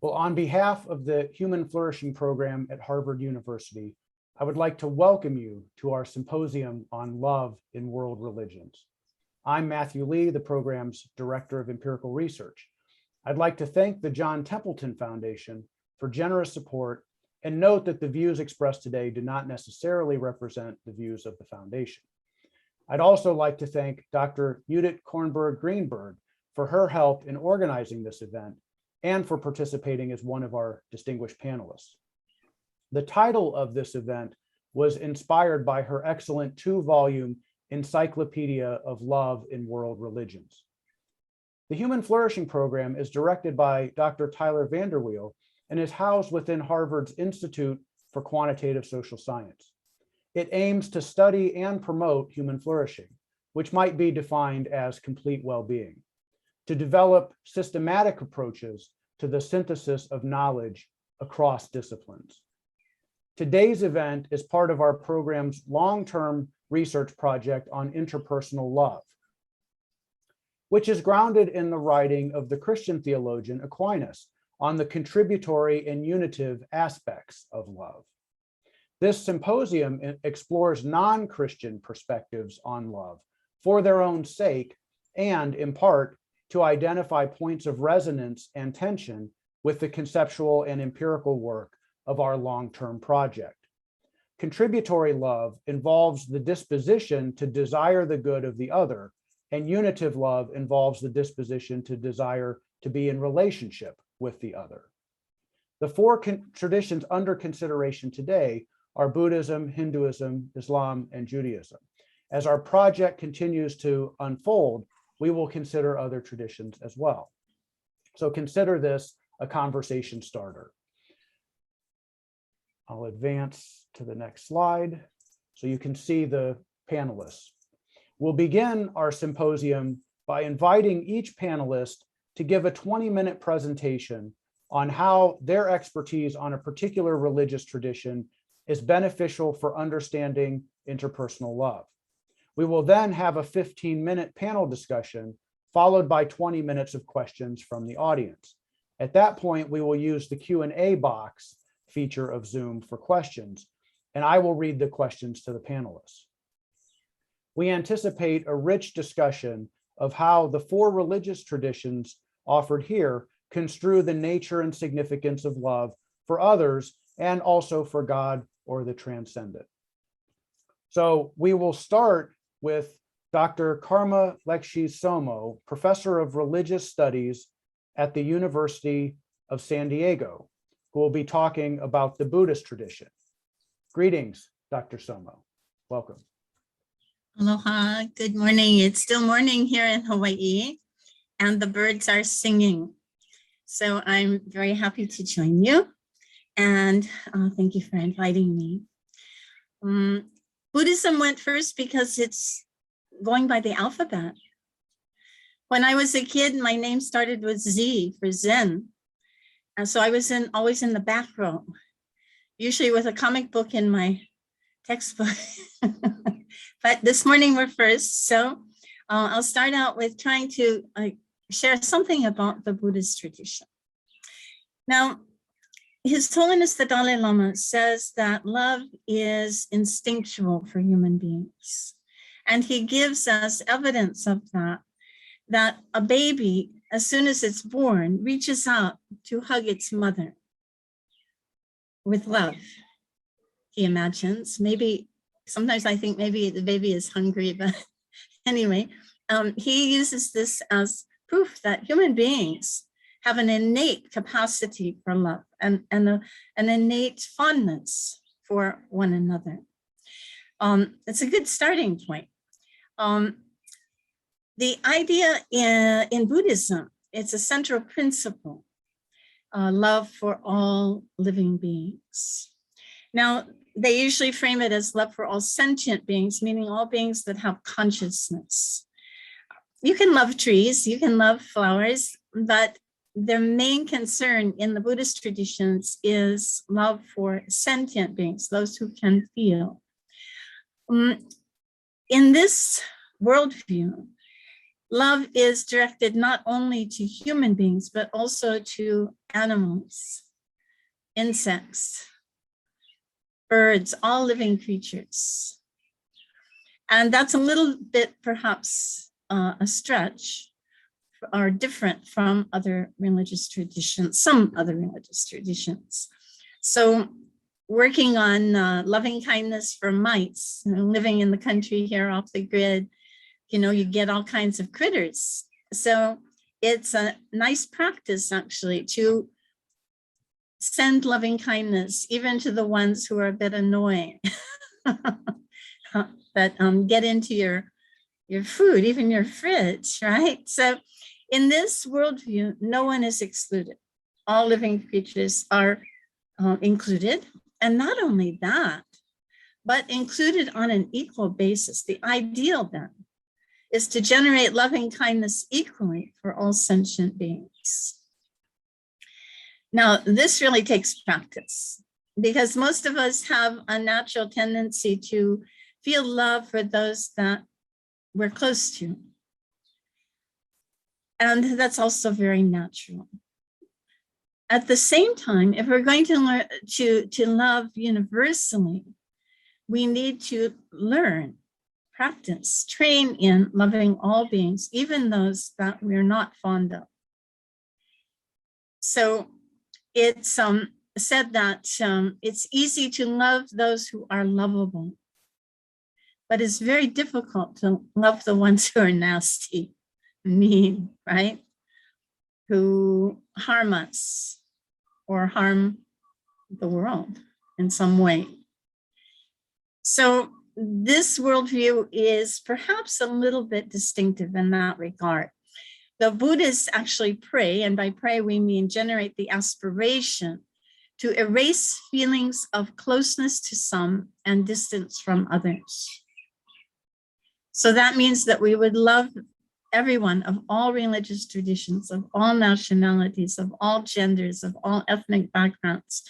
Well, on behalf of the Human Flourishing Program at Harvard University, I would like to welcome you to our Symposium on Love in World Religions. I'm Matthew Lee, the program's Director of Empirical Research. I'd like to thank the John Templeton Foundation for generous support and note that the views expressed today do not necessarily represent the views of the foundation. I'd also like to thank Dr. Yudit Greenberg for her help in organizing this event and for participating as one of our distinguished panelists. The title of this event was inspired by her excellent 2-volume Encyclopedia of Love in World Religions. The Human Flourishing Program is directed by Dr. Tyler Vanderweel and is housed within Harvard's Institute for Quantitative Social Science. It aims to study and promote human flourishing, which might be defined as complete well-being, to develop systematic approaches to the synthesis of knowledge across disciplines. Today's event is part of our program's long-term research project on interpersonal love, which is grounded in the writing of the Christian theologian Aquinas on the contributory and unitive aspects of love. This symposium explores non-Christian perspectives on love for their own sake and, in part, to identify points of resonance and tension with the conceptual and empirical work of our long-term project. Contributory love involves the disposition to desire the good of the other, and unitive love involves the disposition to desire to be in relationship with the other. The 4 traditions under consideration today are Buddhism, Hinduism, Islam, and Judaism. As our project continues to unfold, we will consider other traditions as well. So consider this a conversation starter. I'll advance to the next slide so you can see the panelists. We'll begin our symposium by inviting each panelist to give a 20-minute presentation on how their expertise on a particular religious tradition is beneficial for understanding interpersonal love. We will then have a 15-minute panel discussion, followed by 20 minutes of questions from the audience. At that point, we will use the Q&A box feature of Zoom for questions, and I will read the questions to the panelists. We anticipate a rich discussion of how the 4 religious traditions offered here construe the nature and significance of love for others and also for God or the transcendent. So we will start with Dr. Karma Lekshi Somo, Professor of Religious Studies at the University of San Diego, who will be talking about the Buddhist tradition. Greetings, Dr. Somo. Welcome. Aloha, good morning. It's still morning here in Hawaii, and the birds are singing. So I'm very happy to join you, and thank you for inviting me. Buddhism went first because it's going by the alphabet. When I was a kid, my name started with Z for Zen. And so I was always in the back row, usually with a comic book in my textbook. But this morning we're first. So I'll start out with trying to share something about the Buddhist tradition. Now, His Holiness the Dalai Lama says that love is instinctual for human beings. And he gives us evidence of that a baby, as soon as it's born, reaches out to hug its mother with love. He imagines, maybe, sometimes I think maybe the baby is hungry, but anyway, he uses this as proof that human beings have an innate capacity for love and an innate fondness for one another. It's a good starting point. The idea in Buddhism, it's a central principle, love for all living beings. Now, they usually frame it as love for all sentient beings, meaning all beings that have consciousness. You can love trees, you can love flowers, but their main concern in the Buddhist traditions is love for sentient beings, those who can feel. In this worldview, Love is directed not only to human beings, but also to animals, insects, birds, all living creatures. And that's a little bit perhaps a stretch or different from other religious traditions, some other religious traditions. So working on loving kindness for mites, living in the country here off the grid, you get all kinds of critters. So it's a nice practice actually to send loving kindness even to the ones who are a bit annoying that get into your food, even your fridge, right? So in this worldview, no one is excluded. All living creatures are included. And not only that, but included on an equal basis. The ideal then is to generate loving kindness equally for all sentient beings. Now, this really takes practice because most of us have a natural tendency to feel love for those that we're close to. And that's also very natural. At the same time, if we're going to learn to love universally, we need to learn, practice, train in loving all beings, even those that we're not fond of. So it's said that it's easy to love those who are lovable, but it's very difficult to love the ones who are nasty, mean, right? Who harm us or harm the world in some way. So this worldview is perhaps a little bit distinctive in that regard. The Buddhists actually pray, and by pray we mean generate the aspiration to erase feelings of closeness to some and distance from others. So that means that we would love everyone of all religious traditions, of all nationalities, of all genders, of all ethnic backgrounds,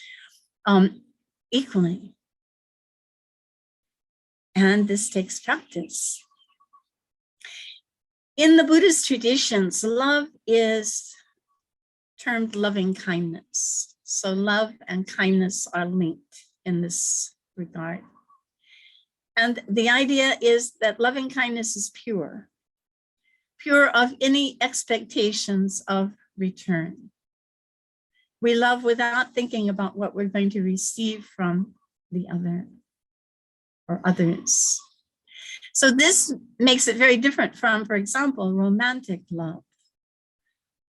equally. And this takes practice. In the Buddhist traditions, love is termed loving kindness. So love and kindness are linked in this regard. And the idea is that loving kindness is pure of any expectations of return. We love without thinking about what we're going to receive from the other or others. So this makes it very different from, for example, romantic love,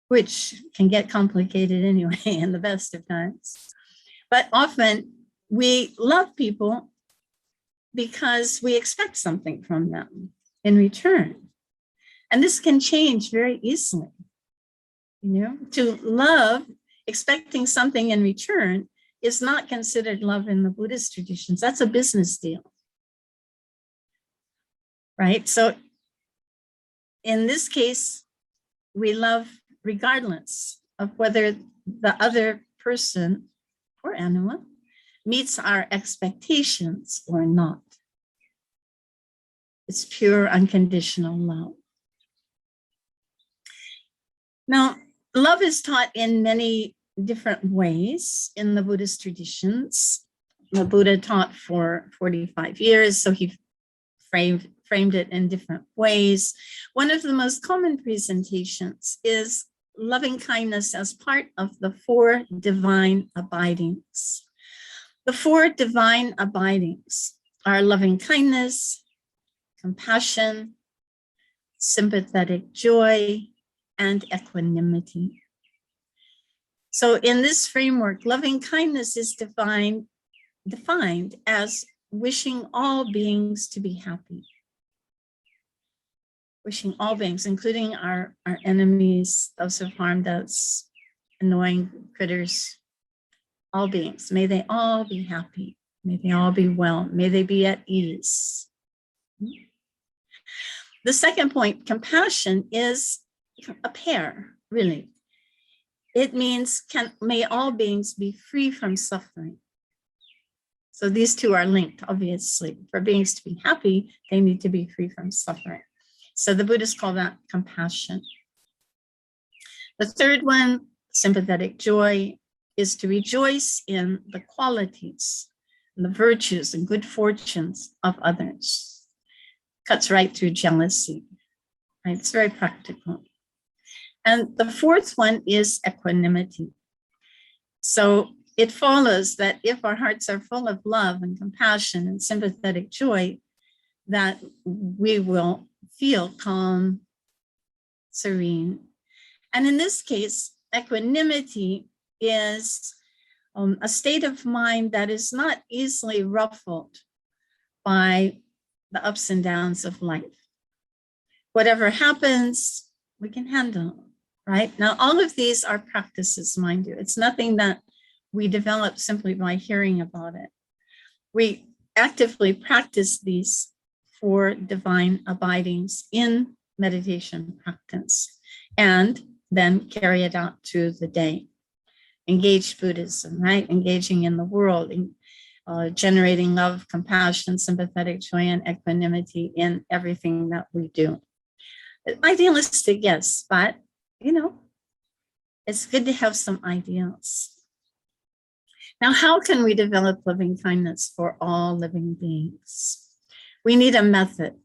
which can get complicated anyway in the best of times. But often we love people because we expect something from them in return. And this can change very easily. To love, expecting something in return is not considered love in the Buddhist traditions. That's a business deal. Right? So in this case, we love regardless of whether the other person or animal meets our expectations or not. It's pure unconditional love. Now, love is taught in many different ways in the Buddhist traditions. The Buddha taught for 45 years, so he framed it in different ways. One of the most common presentations is loving kindness as part of the 4 divine abidings. The 4 divine abidings are loving kindness, compassion, sympathetic joy, and equanimity. So in this framework, loving kindness is defined as wishing all beings to be happy. Wishing all beings, including our enemies, those who have harmed us, annoying critters, all beings. May they all be happy. May they all be well. May they be at ease. The second point, compassion, is a pair, really. It means may all beings be free from suffering. So these two are linked, obviously. For beings to be happy, they need to be free from suffering. So the Buddhists call that compassion. The third one, sympathetic joy, is to rejoice in the qualities and the virtues and good fortunes of others. Cuts right through jealousy. Right? It's very practical. And the fourth one is equanimity. So it follows that if our hearts are full of love and compassion and sympathetic joy, that we will feel calm, serene. And in this case, equanimity is a state of mind that is not easily ruffled by the ups and downs of life. Whatever happens, we can handle, right? Now, all of these are practices, mind you. It's nothing that we develop simply by hearing about it. We actively practice these for divine abidings in meditation practice, and then carry it out through the day. Engaged Buddhism, right? Engaging in the world, generating love, compassion, sympathetic joy, and equanimity in everything that we do. Idealistic, yes, but, it's good to have some ideals. Now, how can we develop loving kindness for all living beings? We need a method.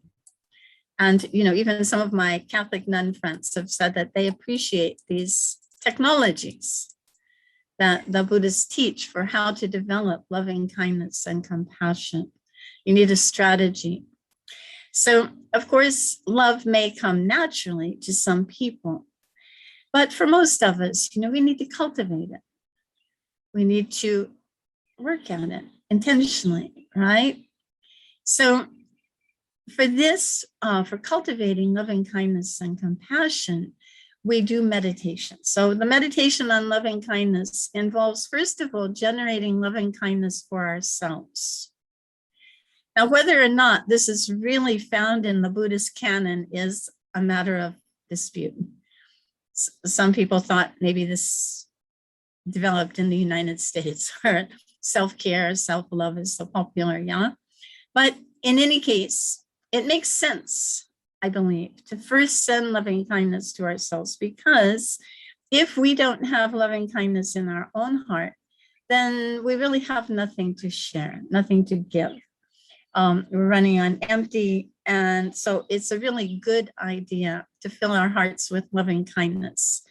And, even some of my Catholic nun friends have said that they appreciate these technologies that the Buddhists teach for how to develop loving kindness and compassion. You need a strategy. So, of course, love may come naturally to some people, but for most of us, we need to cultivate it. We need to work at it intentionally, right? So for this, for cultivating loving kindness and compassion, we do meditation. So the meditation on loving kindness involves, first of all, generating loving kindness for ourselves. Now, whether or not this is really found in the Buddhist canon is a matter of dispute. Some people thought maybe this developed in the United States, where self-care, self-love is so popular, yeah? But in any case, it makes sense, I believe, to first send loving kindness to ourselves, because if we don't have loving kindness in our own heart, then we really have nothing to share, nothing to give. We're running on empty. And so it's a really good idea to fill our hearts with loving kindness.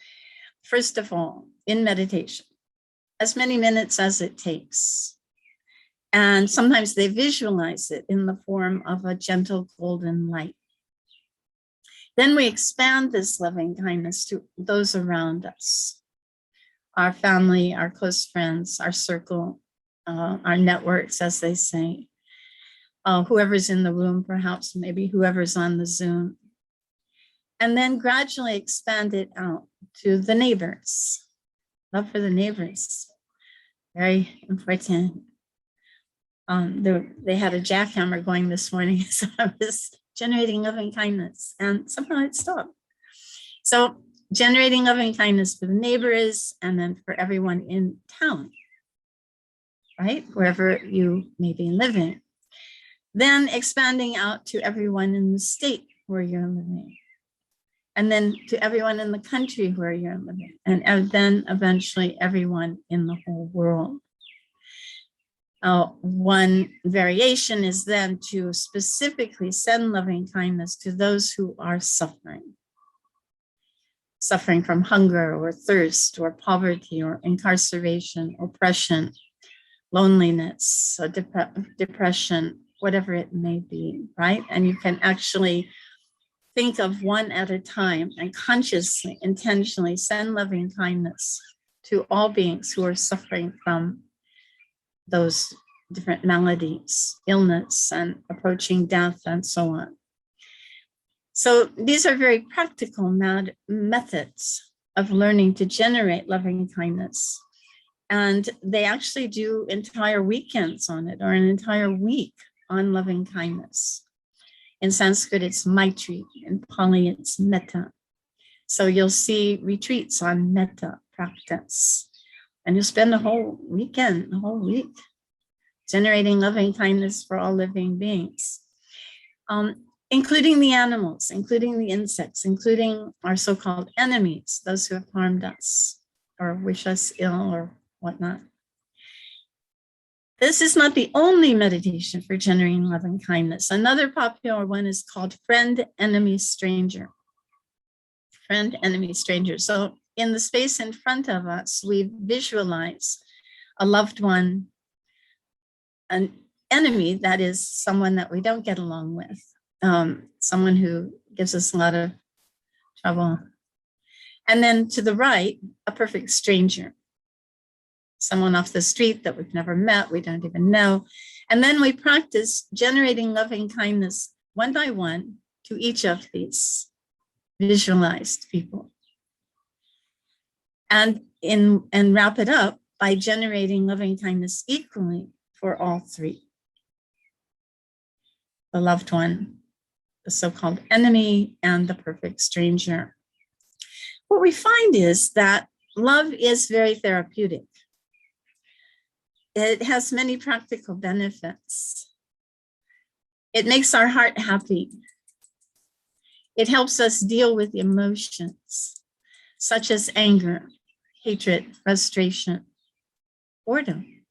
First of all, in meditation, as many minutes as it takes. And sometimes they visualize it in the form of a gentle golden light. Then we expand this loving kindness to those around us, our family, our close friends, our circle, our networks, as they say. Whoever's in the room, perhaps, maybe whoever's on the Zoom. And then gradually expand it out to the neighbors. Love for the neighbors, very important. They had a jackhammer going this morning, so I was generating loving kindness, and somehow it stopped. So generating loving kindness for the neighbors, and then for everyone in town, right? Wherever you may be living. Then expanding out to everyone in the state where you're living. And then to everyone in the country where you're living. And then eventually everyone in the whole world. One variation is then to specifically send loving kindness to those who are suffering. Suffering from hunger or thirst or poverty or incarceration, oppression, loneliness, or depression, whatever it may be, right? And you can actually think of one at a time and consciously, intentionally send loving kindness to all beings who are suffering from those different maladies, illness, and approaching death, and so on. So these are very practical methods of learning to generate loving kindness. And they actually do entire weekends on it, or an entire week on loving kindness. In Sanskrit, it's Maitri. In Pali, it's Metta. So you'll see retreats on Metta practice. And you'll spend a whole weekend, a whole week, generating loving kindness for all living beings. including the animals, including the insects, including our so-called enemies, those who have harmed us or wish us ill or whatnot. This is not the only meditation for generating love and kindness. Another popular one is called friend, enemy, stranger. Friend, enemy, stranger. So in the space in front of us, we visualize a loved one, an enemy, that is someone that we don't get along with, someone who gives us a lot of trouble. And then to the right, a perfect stranger, someone off the street that we've never met, we don't even know. And then we practice generating loving kindness one by one to each of these visualized people. And wrap it up by generating loving kindness equally for all three. The loved one, the so-called enemy, and the perfect stranger. What we find is that love is very therapeutic. It has many practical benefits. It makes our heart happy. It helps us deal with emotions such as anger, hatred, frustration, boredom.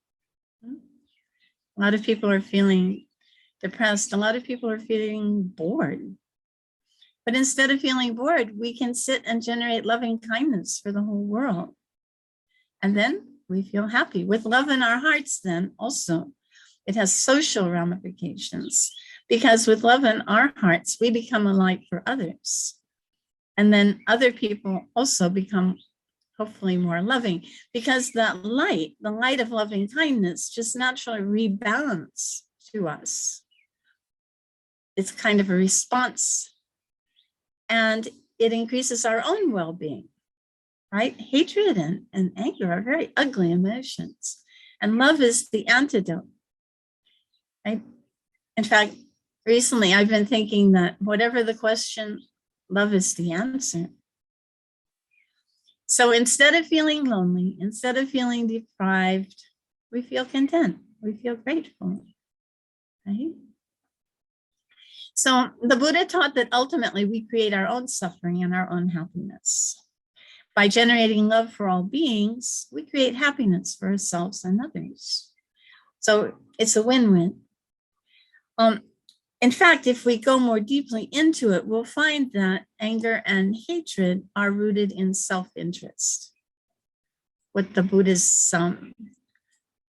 A lot of people are feeling depressed. A lot of people are feeling bored. But instead of feeling bored, we can sit and generate loving kindness for the whole world. And then we feel happy. With love in our hearts, then also, it has social ramifications, because with love in our hearts, we become a light for others. And then other people also become hopefully more loving, because that light, the light of loving kindness, just naturally rebounds to us. It's kind of a response, and it increases our own well-being, right? Hatred and anger are very ugly emotions, and love is the antidote, right? In fact, recently I've been thinking that whatever the question, love is the answer. So instead of feeling lonely, instead of feeling deprived, we feel content, we feel grateful, right? So the Buddha taught that ultimately we create our own suffering and our own happiness. By generating love for all beings, we create happiness for ourselves and others. So it's a win-win. In fact, if we go more deeply into it, we'll find that anger and hatred are rooted in self-interest, what the Buddhists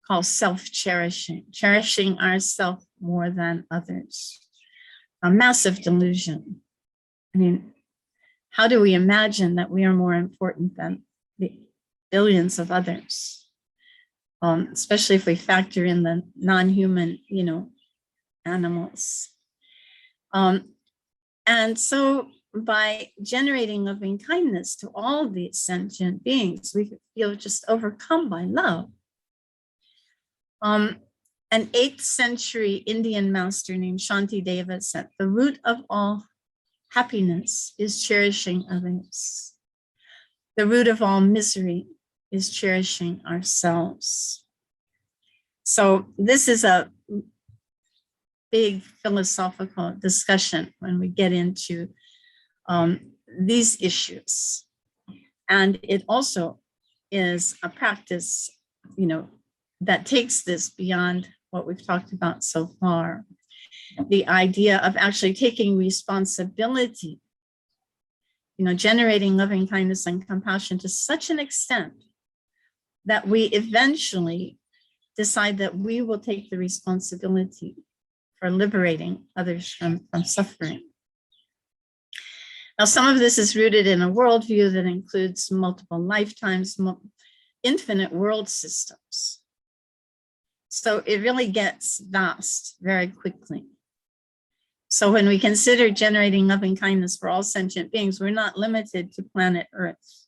call self-cherishing, cherishing ourselves more than others. A massive delusion. I mean, how do we imagine that we are more important than the billions of others? Especially if we factor in the non-human, animals. And so by generating loving kindness to all these sentient beings, we feel just overcome by love. An 8th century Indian master named Shantideva said, "The root of all happiness is cherishing others. The root of all misery is cherishing ourselves." So this is a big philosophical discussion when we get into these issues. And it also is a practice, that takes this beyond what we've talked about so far. The idea of actually taking responsibility, generating loving kindness and compassion to such an extent that we eventually decide that we will take the responsibility for liberating others from suffering. Now, some of this is rooted in a worldview that includes multiple lifetimes, infinite world systems. So it really gets vast very quickly. So when we consider generating loving kindness for all sentient beings, we're not limited to planet Earth.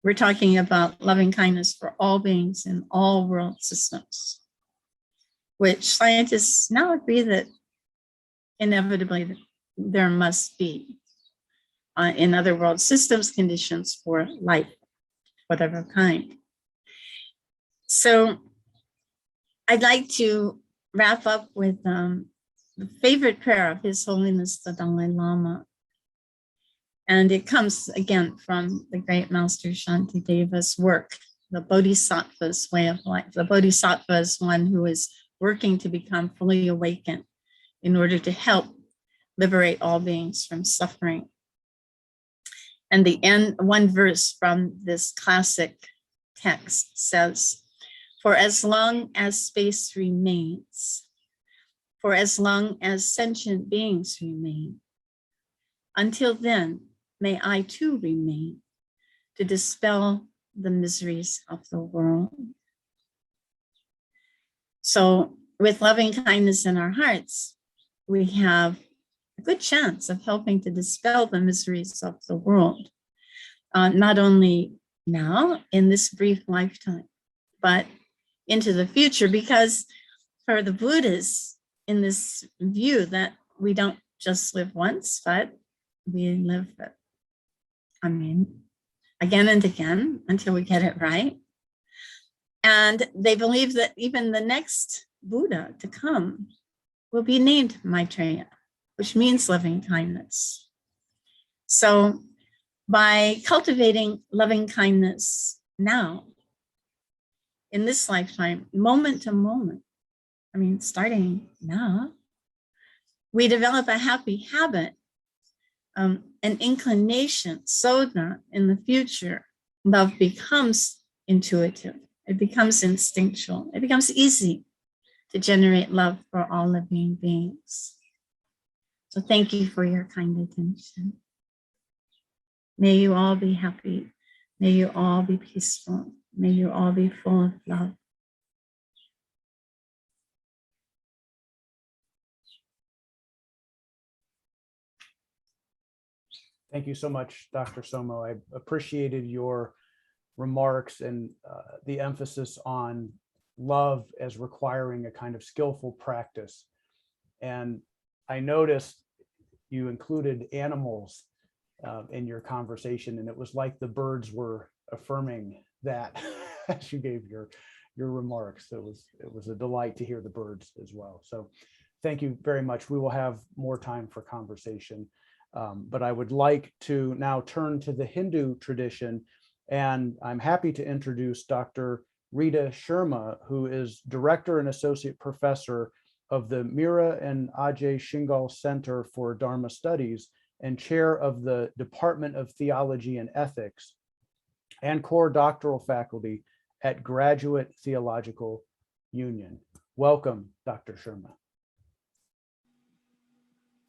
We're talking about loving kindness for all beings in all world systems, which scientists now agree that inevitably there must be in other world systems conditions for life, whatever kind. So I'd like to wrap up with the favorite prayer of His Holiness the Dalai Lama. And it comes again from the great Master Shantideva's work, the Bodhisattva's way of life. The Bodhisattva is one who is working to become fully awakened in order to help liberate all beings from suffering. And the end, one verse from this classic text says, "For as long as space remains, for as long as sentient beings remain, until then, may I too remain to dispel the miseries of the world." So with loving kindness in our hearts, we have a good chance of helping to dispel the miseries of the world, not only now in this brief lifetime, but into the future, because for the Buddhists, in this view that we don't just live once, but we live it, again and again until we get it right. And they believe that even the next Buddha to come will be named Maitreya, which means loving kindness. So by cultivating loving kindness now, in this lifetime, moment to moment, starting now, we develop a happy habit, an inclination, so that in the future, love becomes intuitive. It becomes instinctual. It becomes easy to generate love for all living beings. So thank you for your kind attention. May you all be happy. May you all be peaceful. May you all be full of love. Thank you so much, Dr. Somo. I appreciated your remarks and the emphasis on love as requiring a kind of skillful practice. And I noticed you included animals in your conversation, and it was like the birds were affirming that as you gave your remarks. It was a delight to hear the birds as well. So thank you very much. We will have more time for conversation. But I would like to now turn to the Hindu tradition, and I'm happy to introduce Dr. Rita Sharma, who is Director and Associate Professor of the Mira and Ajay Shingal Center for Dharma Studies and Chair of the Department of Theology and Ethics and core doctoral faculty at Graduate Theological Union. Welcome, Dr. Sharma.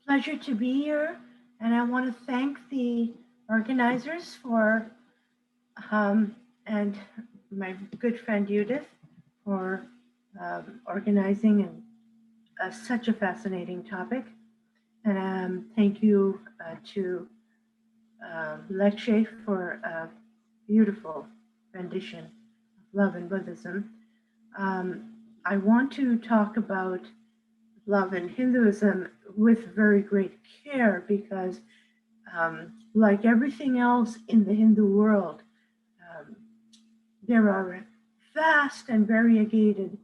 Pleasure to be here. And I want to thank the organizers for, and my good friend Judith for organizing such a fascinating topic. And thank you to Lekshe for a beautiful rendition of love in Buddhism. I want to talk about love in Hinduism with very great care because like everything else in the Hindu world, there are vast and variegated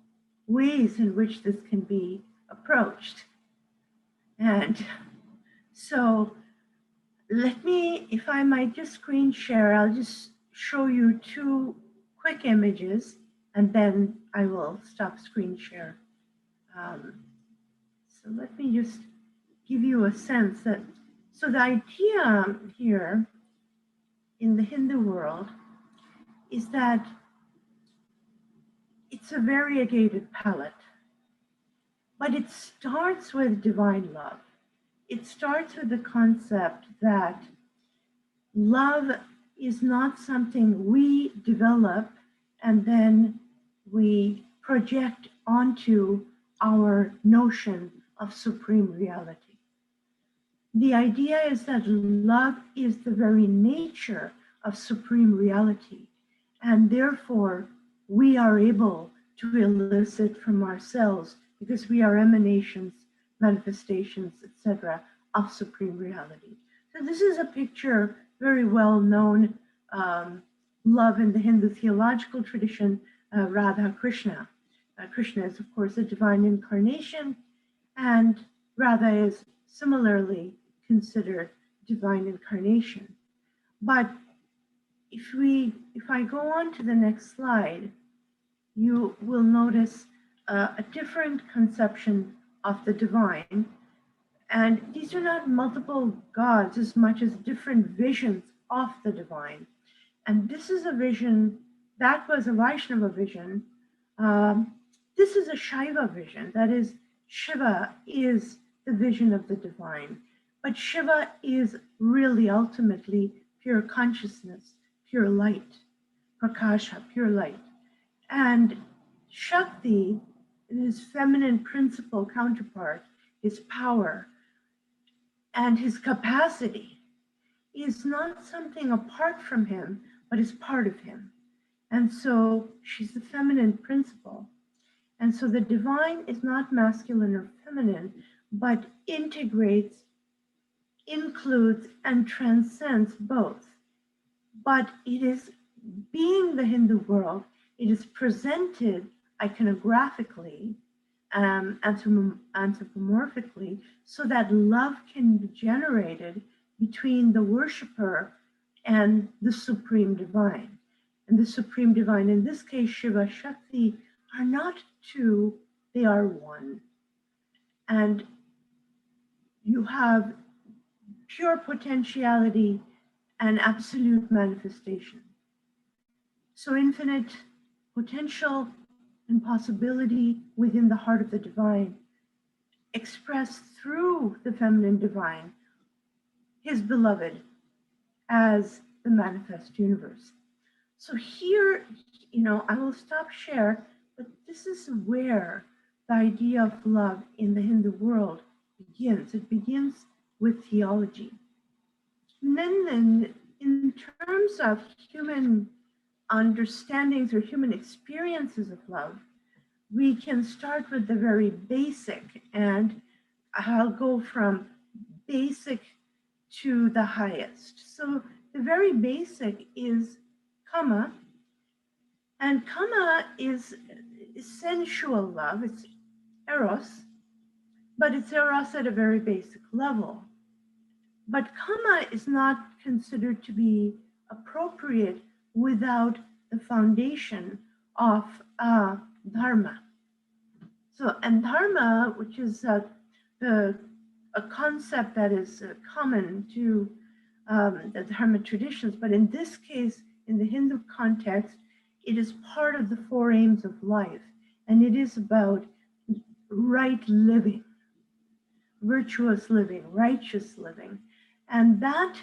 ways in which this can be approached. And so let me, if I might just screen share, I'll just show you two quick images and then I will stop screen share. So let me just give you a sense that, so the idea here in the Hindu world is that it's a variegated palette, but it starts with divine love. It starts with the concept that love is not something we develop and then we project onto our notion of supreme reality. The idea is that love is the very nature of supreme reality, and therefore we are able to elicit from ourselves, because we are emanations, manifestations, etc., of supreme reality. So this is a picture, very well known, love in the Hindu theological tradition, Radha Krishna. Krishna is, of course, a divine incarnation, and Radha is similarly considered divine incarnation. But if I go on to the next slide, you will notice a different conception of the divine. And these are not multiple gods as much as different visions of the divine. And this is a vision, that was a Vaishnava vision. This is a Shaiva vision. That is, Shiva is the vision of the divine. But Shiva is really ultimately pure consciousness, pure light, Prakasha, pure light. And Shakti, his feminine principle counterpart, his power and his capacity, is not something apart from him, but is part of him. And so she's the feminine principle. And so the divine is not masculine or feminine, but integrates, includes, and transcends both. But it is, being the Hindu world, it is presented iconographically, anthropomorphically, so that love can be generated between the worshiper and the supreme divine. And the supreme divine, in this case, Shiva, Shakti, are not two, they are one. And you have pure potentiality and absolute manifestation. So infinite potential and possibility within the heart of the divine, expressed through the feminine divine, his beloved, as the manifest universe. So here, I will stop share, but this is where the idea of love in the Hindu world begins. It begins with theology. And then in terms of human understandings or human experiences of love, we can start with the very basic, and I'll go from basic to the highest. So the very basic is kama, and kama is sensual love, it's eros, but it's eros at a very basic level. But kama is not considered to be appropriate without the foundation of dharma. So, and dharma, which is a concept that is common to the dharma traditions, but in this case, in the Hindu context, it is part of the four aims of life, and it is about right living, virtuous living, righteous living. And that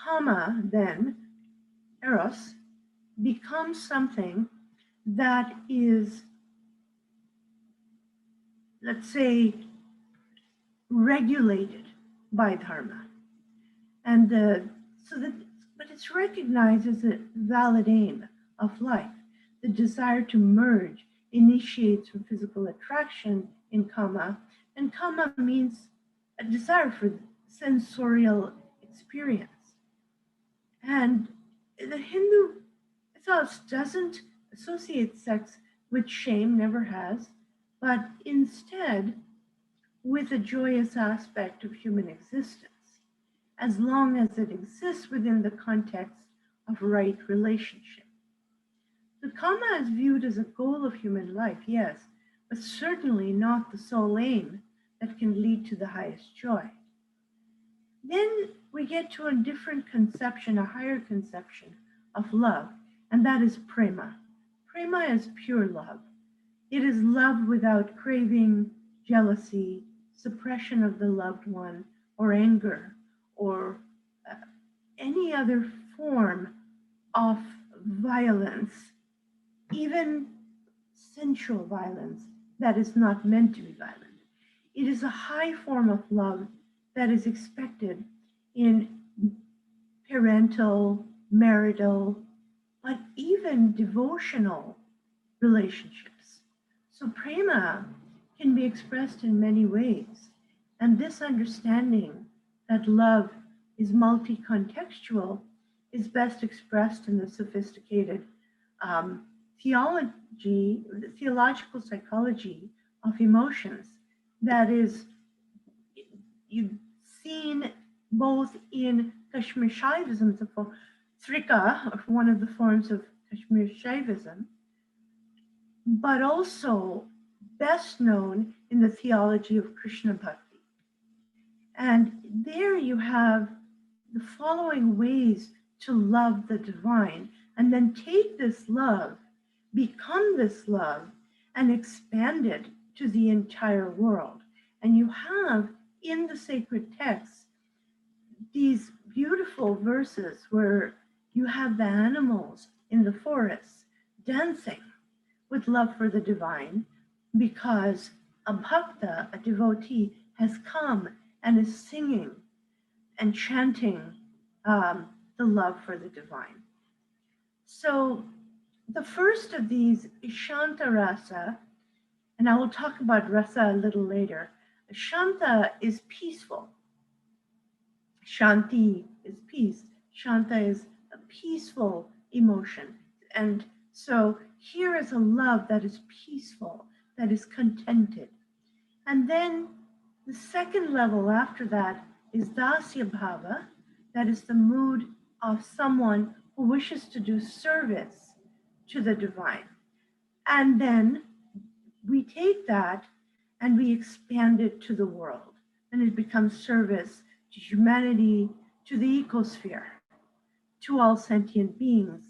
kama, then, eros, becomes something that is, let's say, regulated by dharma. And but it's recognized as a valid aim of life. The desire to merge initiates from physical attraction in kama, and kama means a desire for sensorial experience. And the Hindu ethos doesn't associate sex with shame, never has, but instead with a joyous aspect of human existence, as long as it exists within the context of right relationship. The kama is viewed as a goal of human life, yes, but certainly not the sole aim that can lead to the highest joy. Then we get to a different conception, a higher conception of love, and that is prema. Prema is pure love. It is love without craving, jealousy, suppression of the loved one, or anger, or any other form of violence, even sensual violence that is not meant to be violent. It is a high form of love that is expected in parental, marital, but even devotional relationships. So prema can be expressed in many ways. And this understanding that love is multi-contextual is best expressed in the sophisticated theology, the theological psychology of emotions. That is, you've seen both in Kashmir Shaivism, Trika, one of the forms of Kashmir Shaivism, but also best known in the theology of Krishna Bhakti. And there you have the following ways to love the divine, and then take this love, become this love, and expand it to the entire world. And you have in the sacred texts these beautiful verses where you have the animals in the forests dancing with love for the divine, because a bhakta, a devotee, has come and is singing and chanting the love for the divine. So the first of these is Shanta Rasa, and I will talk about Rasa a little later. Shanta is peaceful. Shanti is peace. Shanta is a peaceful emotion. And so here is a love that is peaceful, that is contented. And then the second level after that is Dasya Bhava, that is the mood of someone who wishes to do service to the divine. And then we take that and we expand it to the world, and it becomes service to humanity, to the ecosphere, to all sentient beings.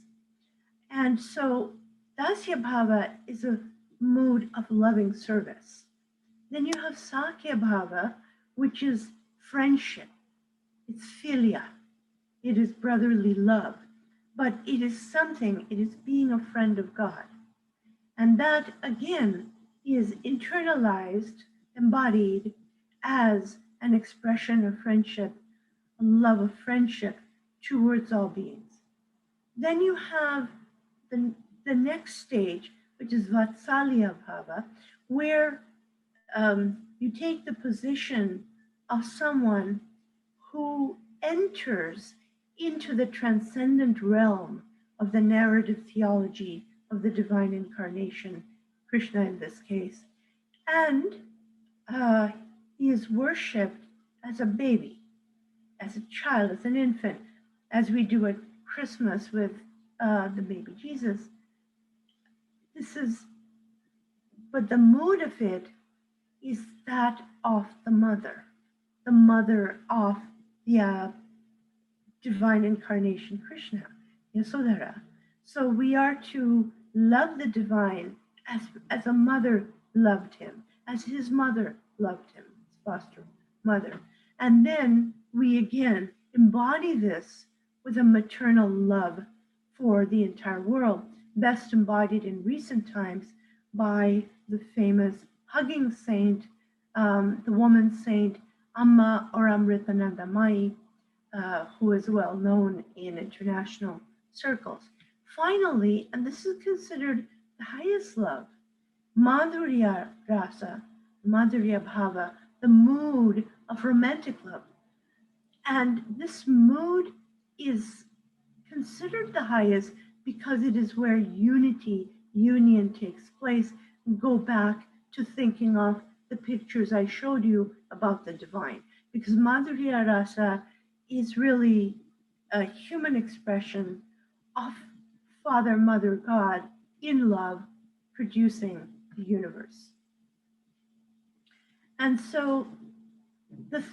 And so Dasya Bhava is a mood of loving service. Then you have Sakya Bhava, which is friendship. It's philia. It is brotherly love, but it is something, it is being a friend of God. And that, again, is internalized, embodied as an expression of friendship, a love of friendship towards all beings. Then you have the next stage, which is Vatsalya Bhava, where you take the position of someone who enters into the transcendent realm of the narrative theology of the divine incarnation, Krishna in this case, and he is worshipped as a baby, as a child, as an infant, as we do at Christmas with the baby Jesus. But the mood of it is that of the mother of the divine incarnation, Krishna, Yasodhara. So we are to love the divine as a mother loved him, as his mother loved him, his foster mother. And then we again embody this with a maternal love for the entire world, best embodied in recent times by the famous hugging saint, the woman saint, Amma or Amritananda Mai, who is well known in international circles. Finally, and this is considered the highest love, Madhurya Rasa, Madhurya Bhava, the mood of romantic love. And this mood is considered the highest because it is where union takes place. Go back to thinking of the pictures I showed you about the divine, because Madhurya Rasa is really a human expression of Father, Mother, God in love, producing the universe. And so the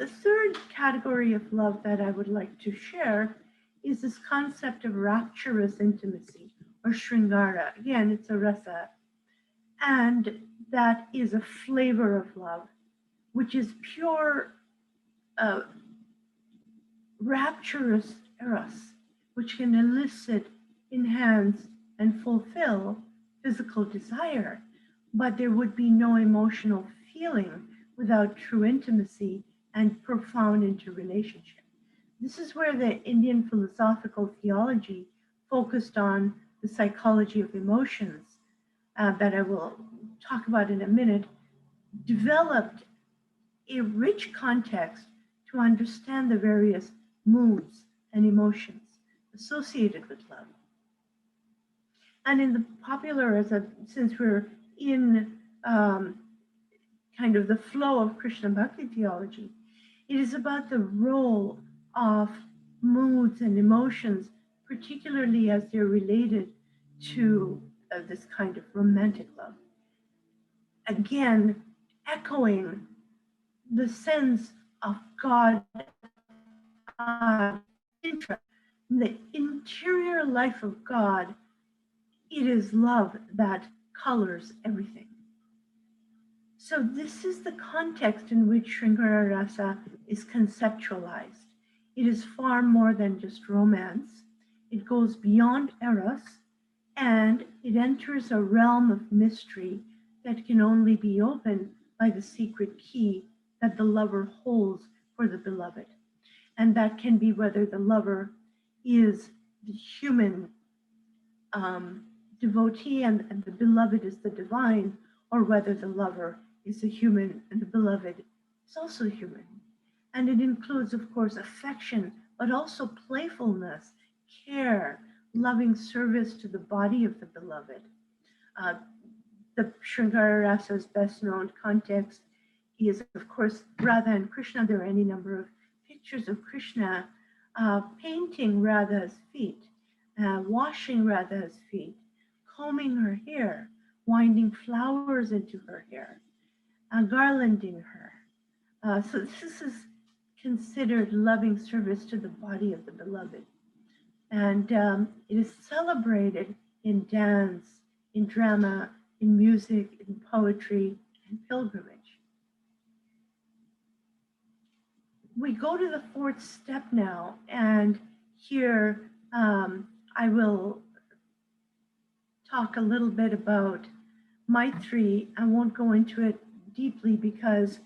third category of love that I would like to share is this concept of rapturous intimacy, or Shringara. Again, it's a rasa. And that is a flavor of love, which is pure rapturous eros, which can elicit, enhance, and fulfill physical desire. But there would be no emotional feeling without true intimacy and profound interrelationship. This is where the Indian philosophical theology focused on the psychology of emotions, that I will talk about in a minute, developed a rich context to understand the various moods and emotions associated with love. And in the popular, since we're in kind of the flow of Krishna Bhakti theology, It is about the role of moods and emotions, particularly as they're related to this kind of romantic love. Again, echoing the sense of God, the interior life of God. It is love that colors everything. So this is the context in which Sringara Rasa is conceptualized. It is far more than just romance. It goes beyond eros, and it enters a realm of mystery that can only be opened by the secret key that the lover holds for the beloved. And that can be whether the lover is the human devotee and the beloved is the divine, or whether the lover is a human and the beloved is also human. And it includes, of course, affection, but also playfulness, care, loving service to the body of the beloved. The Sringara Rasa's best known context is, of course, Radha and Krishna. There are any number of pictures of Krishna painting Radha's feet, washing Radha's feet, combing her hair, winding flowers into her hair, garlanding her. So this is considered loving service to the body of the beloved. And it is celebrated in dance, in drama, in music, in poetry, and pilgrimage. We go to the fourth step now, and here I will talk a little bit about Maitri. I won't go into it deeply because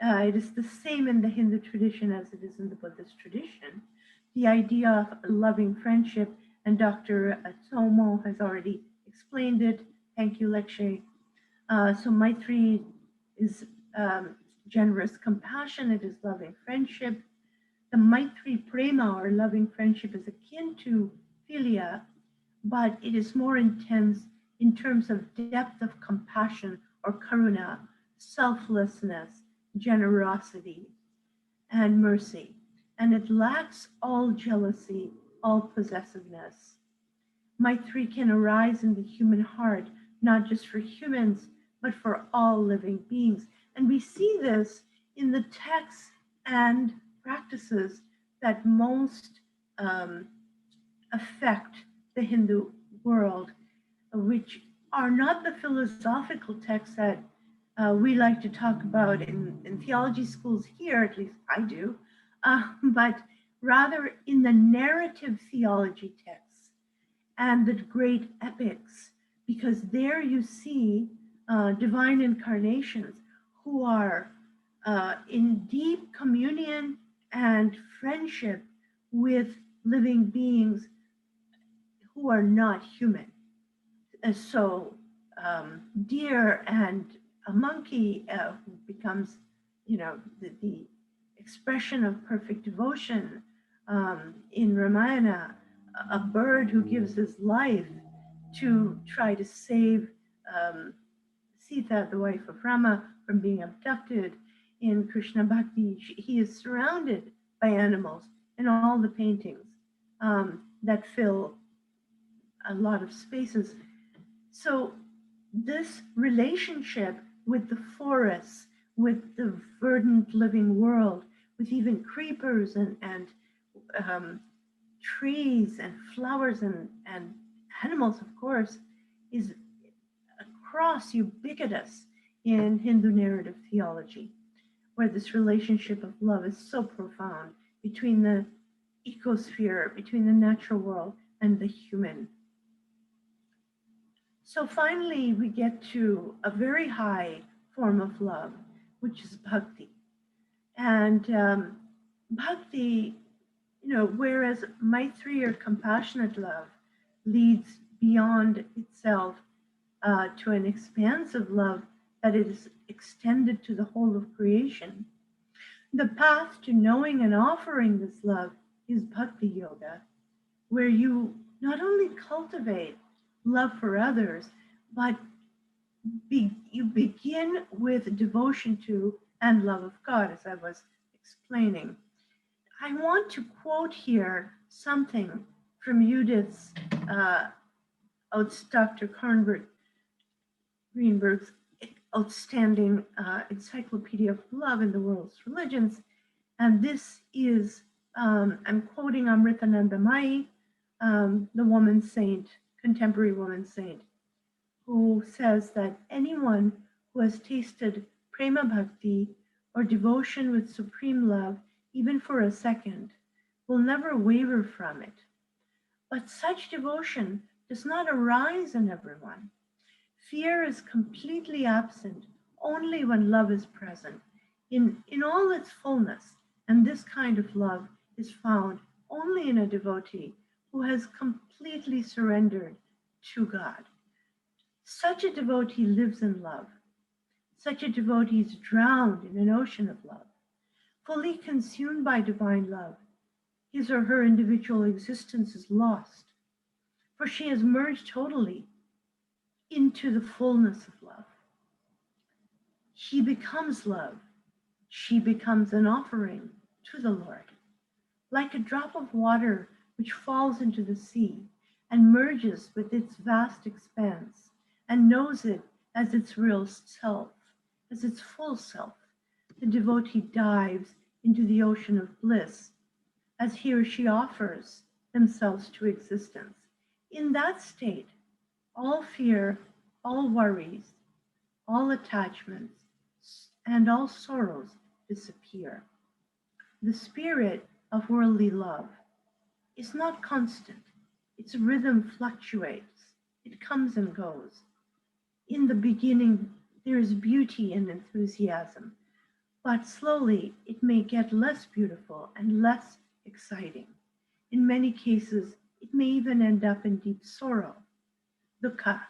it is the same in the Hindu tradition as it is in the Buddhist tradition. The idea of loving friendship, and Dr. Tomo has already explained it. Thank you, Lekshay. So Maitri is generous compassion, it is loving friendship. The Maitri Prema, or loving friendship, is akin to philia, but it is more intense in terms of depth of compassion or karuna, selflessness, generosity, and mercy. And it lacks all jealousy, all possessiveness. Maitri can arise in the human heart, not just for humans, but for all living beings. And we see this in the texts and practices that most affect the Hindu world, which are not the philosophical texts that we like to talk about in theology schools here, at least I do, but rather in the narrative theology texts and the great epics, because there you see divine incarnations who are in deep communion and friendship with living beings who are not human. So deer and a monkey who becomes, the expression of perfect devotion. In Ramayana, a bird who gives his life to try to save Sita, the wife of Rama, from being abducted. In Krishna Bhakti, he is surrounded by animals in all the paintings that fill a lot of spaces. So this relationship with the forests, with the verdant living world, with even creepers and trees and flowers and animals, of course, is across ubiquitous in Hindu narrative theology, where this relationship of love is so profound between the ecosphere, between the natural world and the human. So finally, we get to a very high form of love, which is bhakti. And bhakti, whereas Maitri, or compassionate love, leads beyond itself to an expansive love that is extended to the whole of creation. The path to knowing and offering this love is bhakti yoga, where you not only cultivate love for others, but you begin with devotion to and love of God, as I was explaining. I want to quote here something from Judith's, Dr. Kornberg, Greenberg's outstanding Encyclopedia of Love in the World's Religions. And this is, I'm quoting Amritanandamayi, the woman saint, contemporary woman saint, who says that anyone who has tasted prema bhakti or devotion with supreme love, even for a second, will never waver from it. But such devotion does not arise in everyone. Fear is completely absent only when love is present in all its fullness. And this kind of love is found only in a devotee who has completely surrendered to God. Such a devotee lives in love. Such a devotee is drowned in an ocean of love, fully consumed by divine love. His or her individual existence is lost, for she has merged totally into the fullness of love. He becomes love. She becomes an offering to the Lord, like a drop of water which falls into the sea and merges with its vast expanse and knows it as its real self, as its full self. The devotee dives into the ocean of bliss as he or she offers themselves to existence. In that state, all fear, all worries, all attachments, and all sorrows disappear. The spirit of worldly love is not constant. Its rhythm fluctuates. It comes and goes. In the beginning, there is beauty and enthusiasm, but slowly it may get less beautiful and less exciting. In many cases, it may even end up in deep sorrow, dukkha.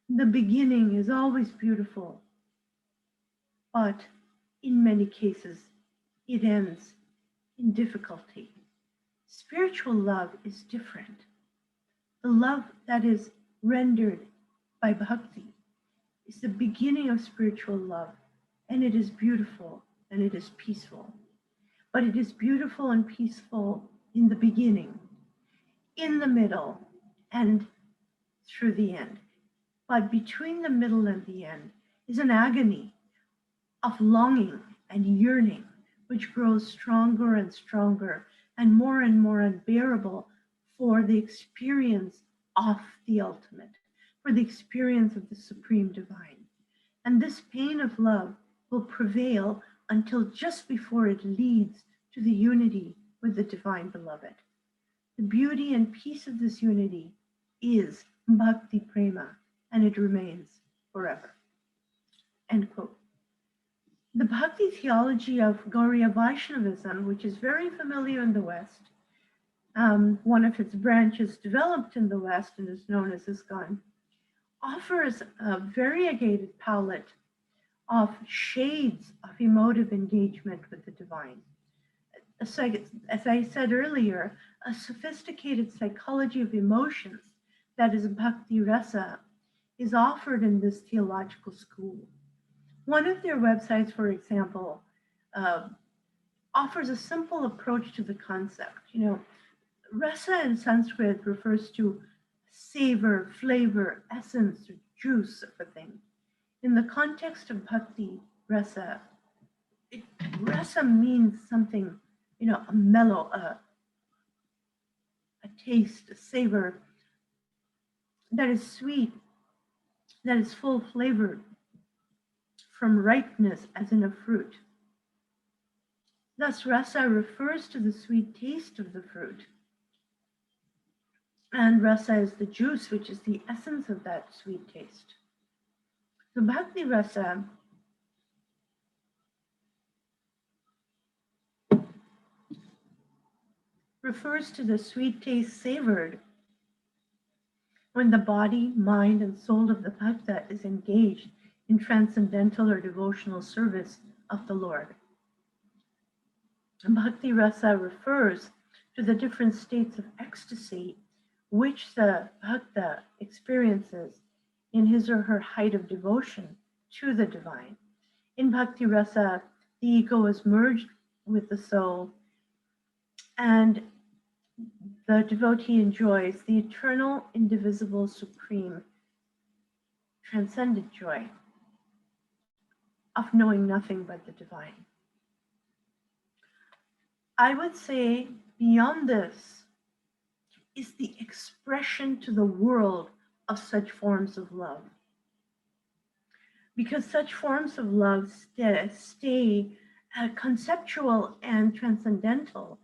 The beginning is always beautiful, but in many cases, it ends in difficulty. Spiritual love is different. The love that is rendered by bhakti is the beginning of spiritual love, and it is beautiful and it is peaceful. But it is beautiful and peaceful in the beginning, in the middle, and through the end. But between the middle and the end is an agony of longing and yearning, which grows stronger and stronger and more unbearable for the experience of the ultimate, for the experience of the supreme divine. And this pain of love will prevail until just before it leads to the unity with the divine beloved. The beauty and peace of this unity is bhakti prema, and it remains forever. End quote. The bhakti theology of Gauriya Vaishnavism, which is very familiar in the West, one of its branches developed in the West and is known as ISKCON, offers a variegated palette of shades of emotive engagement with the divine. As I said earlier, a sophisticated psychology of emotions, that is Bhakti Rasa, is offered in this theological school. One of their websites, for example, offers a simple approach to the concept. Rasa in Sanskrit refers to savor, flavor, essence, or juice of a thing. In the context of Bhakti Rasa, rasa means something, a mellow, a taste, a savor that is sweet, that is full flavored from ripeness as in a fruit. Thus, rasa refers to the sweet taste of the fruit. And rasa is the juice, which is the essence of that sweet taste. So Bhakti Rasa refers to the sweet taste savored when the body, mind, and soul of the bhakta is engaged in transcendental or devotional service of the Lord. Bhakti Rasa refers to the different states of ecstasy which the bhakta experiences in his or her height of devotion to the divine. In Bhakti Rasa, the ego is merged with the soul. And the devotee enjoys the eternal, indivisible, supreme, transcendent joy of knowing nothing but the divine. I would say beyond this is the expression to the world of such forms of love. Because such forms of love stay conceptual and transcendental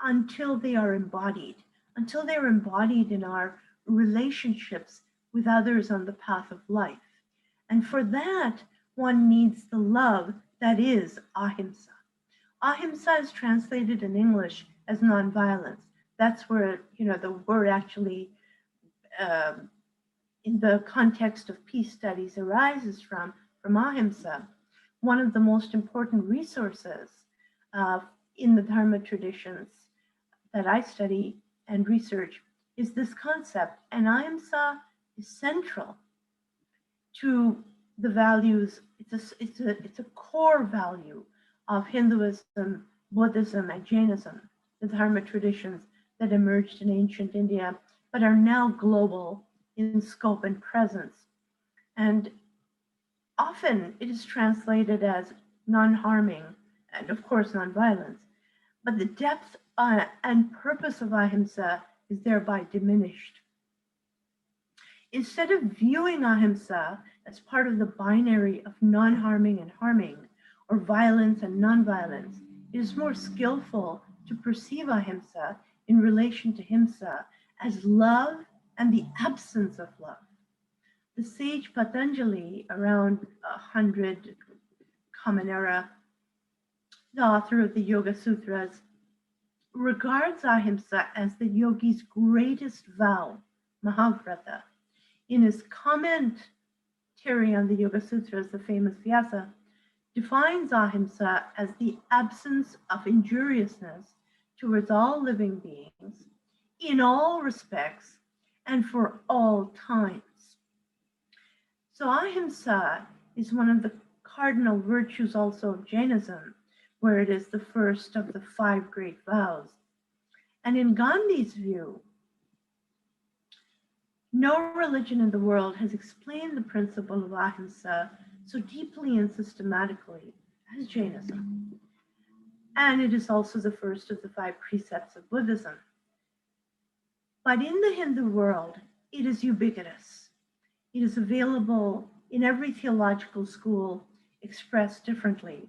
until they are embodied, in our relationships with others on the path of life. And for that, one needs the love that is ahimsa. Ahimsa is translated in English as nonviolence. That's where, the word actually, in the context of peace studies, arises from ahimsa. One of the most important resources in the Dharma traditions that I study and research is this concept, and ahimsa is central to the values. It's a core value of Hinduism, Buddhism, and Jainism, the Dharma traditions that emerged in ancient India, but are now global in scope and presence. And often it is translated as non-harming and of course non-violence, but the depth and purpose of ahimsa is thereby diminished. Instead of viewing ahimsa as part of the binary of non-harming and harming, or violence and non-violence, it is more skillful to perceive ahimsa in relation to himsa as love and the absence of love. The sage Patanjali, around 100 Common Era, the author of the Yoga Sutras, regards ahimsa as the yogi's greatest vow, Mahavrata. In his commentary on the Yoga Sutras, the famous Vyasa defines ahimsa as the absence of injuriousness towards all living beings in all respects and for all times. So ahimsa is one of the cardinal virtues also of Jainism, where it is the first of the 5 great vows. And in Gandhi's view, no religion in the world has explained the principle of ahimsa so deeply and systematically as Jainism. And it is also the first of the 5 precepts of Buddhism. But in the Hindu world, it is ubiquitous. It is available in every theological school, expressed differently.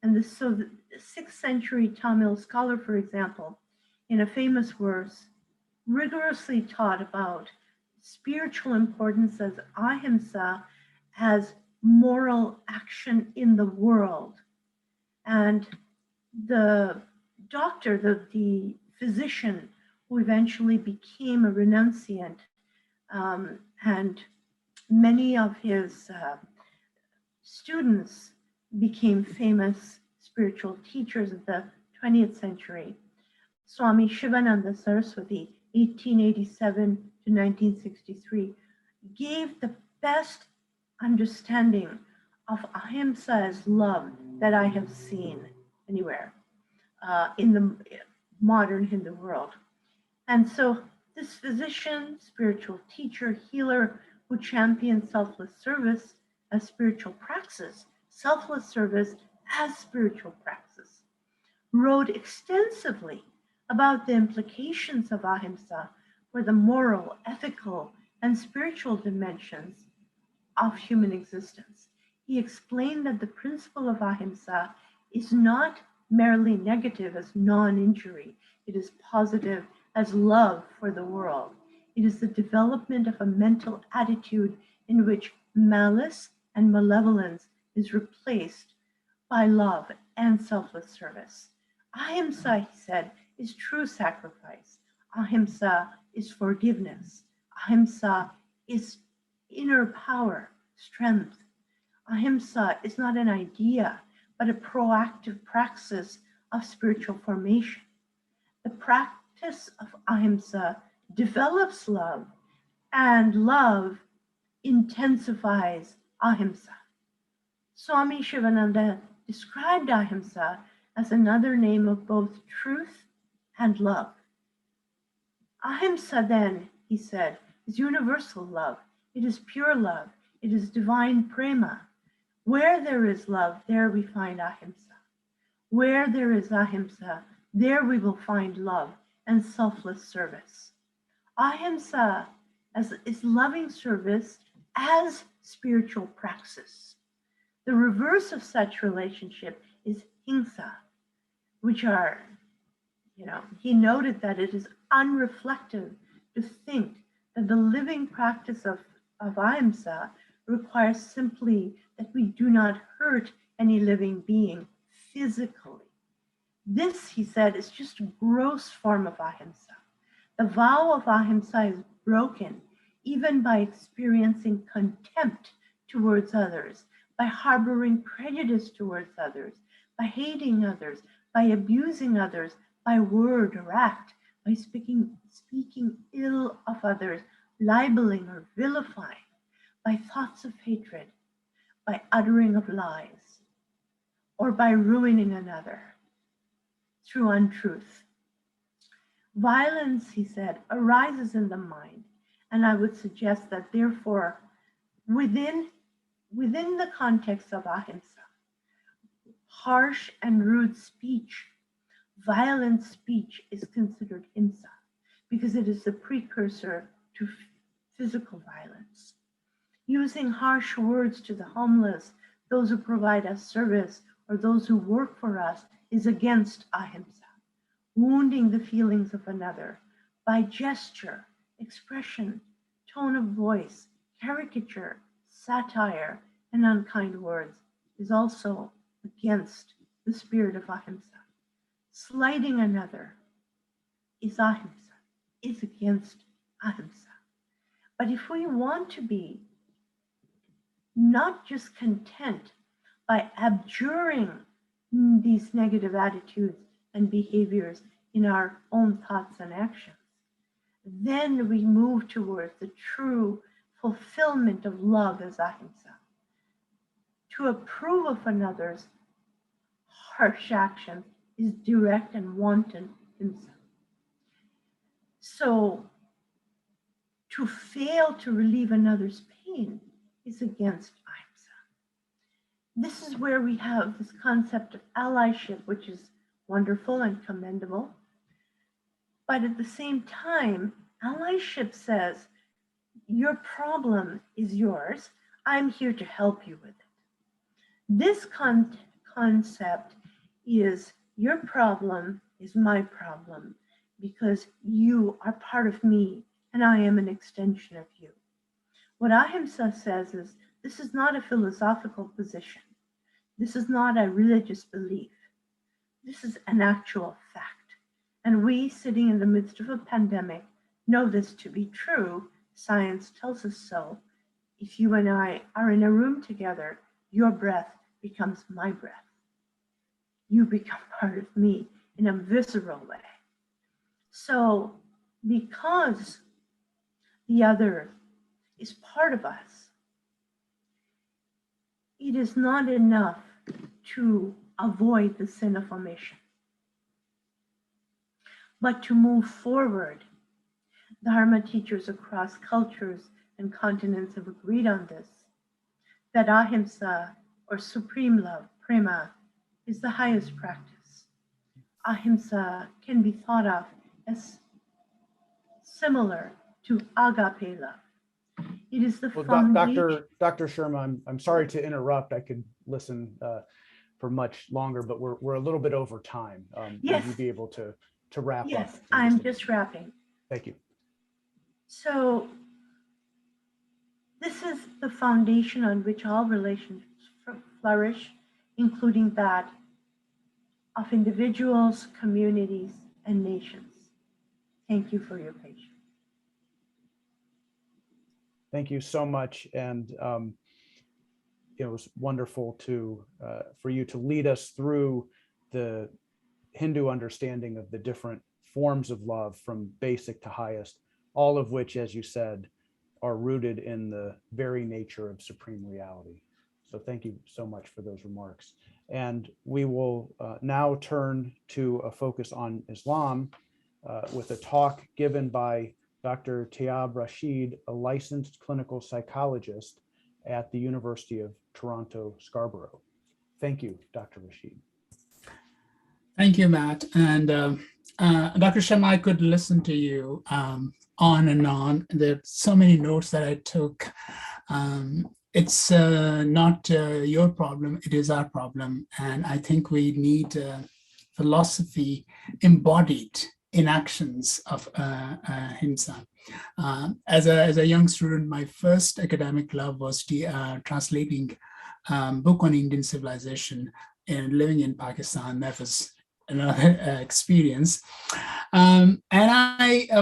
And the 6th century Tamil scholar, for example, in a famous verse, rigorously taught about spiritual importance as ahimsa as moral action in the world. And the doctor, the physician who eventually became a renunciant, and many of his students became famous spiritual teachers of the 20th century. Swami Shivananda Saraswati, 1887 to 1963, gave the best understanding of ahimsa as love that I have seen anywhere in the modern Hindu world. And so this physician, spiritual teacher, healer, who championed selfless service as spiritual praxis, selfless service as spiritual praxis, wrote extensively about the implications of ahimsa for the moral, ethical, and spiritual dimensions of human existence. He explained that the principle of ahimsa is not merely negative as non-injury, it is positive as love for the world. It is the development of a mental attitude in which malice and malevolence is replaced by love and selfless service. Ahimsa, he said, is true sacrifice. Ahimsa is forgiveness. Ahimsa is inner power, strength. Ahimsa is not an idea, but a proactive praxis of spiritual formation. The practice of ahimsa develops love, and love intensifies ahimsa. Swami Shivananda described ahimsa as another name of both truth and love. Ahimsa then, he said, is universal love. It is pure love. It is divine prema. Where there is love, there we find ahimsa. Where there is ahimsa, there we will find love and selfless service. Ahimsa is loving service as spiritual praxis. The reverse of such relationship is hingsa, which are, he noted that it is unreflective to think that the living practice of ahimsa requires simply that we do not hurt any living being physically. This, he said, is just a gross form of ahimsa. The vow of ahimsa is broken even by experiencing contempt towards others, by harboring prejudice towards others, by hating others, by abusing others, by word or act, by speaking ill of others, libeling or vilifying, by thoughts of hatred, by uttering of lies, or by ruining another through untruth. Violence, he said, arises in the mind, and I would suggest that therefore, within the context of ahimsa, harsh and rude speech, violent speech is considered himsa, because it is the precursor to physical violence. Using harsh words to the homeless, those who provide us service, or those who work for us is against ahimsa. Wounding the feelings of another by gesture, expression, tone of voice, caricature, satire, and unkind words is also against the spirit of ahimsa. Slighting another is ahimsa, is against ahimsa. But if we want to be not just content by abjuring these negative attitudes and behaviors in our own thoughts and actions, then we move towards the true fulfillment of love as ahimsa. To approve of another's harsh actions is direct and wanton himsa. So to fail to relieve another's pain is against ahimsa. This is where we have this concept of allyship, which is wonderful and commendable. But at the same time, allyship says, your problem is yours. I'm here to help you with it. This concept is your problem is my problem because you are part of me and I am an extension of you. What ahimsa says is, this is not a philosophical position. This is not a religious belief. This is an actual fact. And we, sitting in the midst of a pandemic, know this to be true. Science tells us so. If you and I are in a room together, your breath becomes my breath. You become part of me in a visceral way. So, because the other is part of us, it is not enough to avoid the sin of omission, but to move forward. Dharma teachers across cultures and continents have agreed on this, that ahimsa, or supreme love, prema, is the highest practice. Ahimsa can be thought of as similar to agape love. It is the foundation. Dr. Sharma, I'm sorry to interrupt. I could listen for much longer, but we're a little bit over time. Yes. Would you be able to wrap up? Yes, I'm just wrapping. Thank you. So this is the foundation on which all relationships flourish, including that of individuals, communities, and nations. Thank you for your patience. Thank you so much. And it was wonderful for you to lead us through the Hindu understanding of the different forms of love from basic to highest, all of which, as you said, are rooted in the very nature of supreme reality. So thank you so much for those remarks. And we will now turn to a focus on Islam with a talk given by Dr. Tayeb Rashid, a licensed clinical psychologist at the University of Toronto, Scarborough. Thank you, Dr. Rashid. Thank you, Matt. And Dr. Sharma, I could listen to you on and on. There are so many notes that I took. It's not your problem, it is our problem. And I think we need philosophy embodied in actions of Himsa. As a young student, my first academic love was translating book on Indian civilization and living in Pakistan. That was another experience. And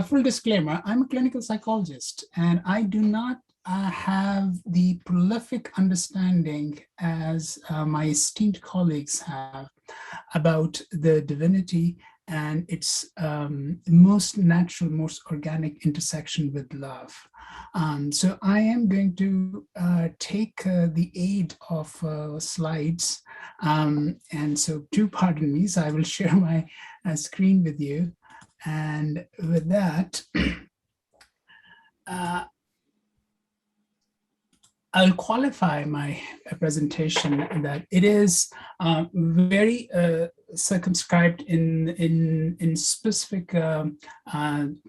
full disclaimer, I'm a clinical psychologist, and I do not have the prolific understanding as my esteemed colleagues have about the divinity and its most natural, most organic intersection with love. So I am going to take the aid of slides. And so do pardon me, so I will share my screen with you. And with that, I'll qualify my presentation that it is very circumscribed in specific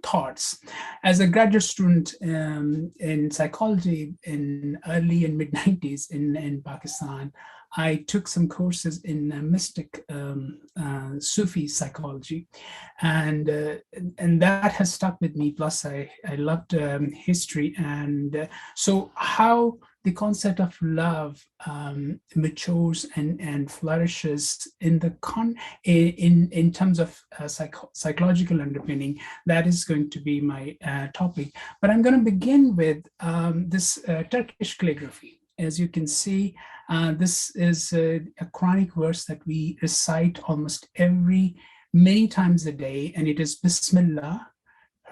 thoughts. As a graduate student in psychology in early and mid 90s in Pakistan, I took some courses in mystic Sufi psychology, and that has stuck with me. Plus, I loved history, and so how the concept of love matures and flourishes in terms of psychological underpinning. That is going to be my topic. But I'm going to begin with this Turkish calligraphy. As you can see, this is a Quranic verse that we recite almost many times a day, and it is Bismillah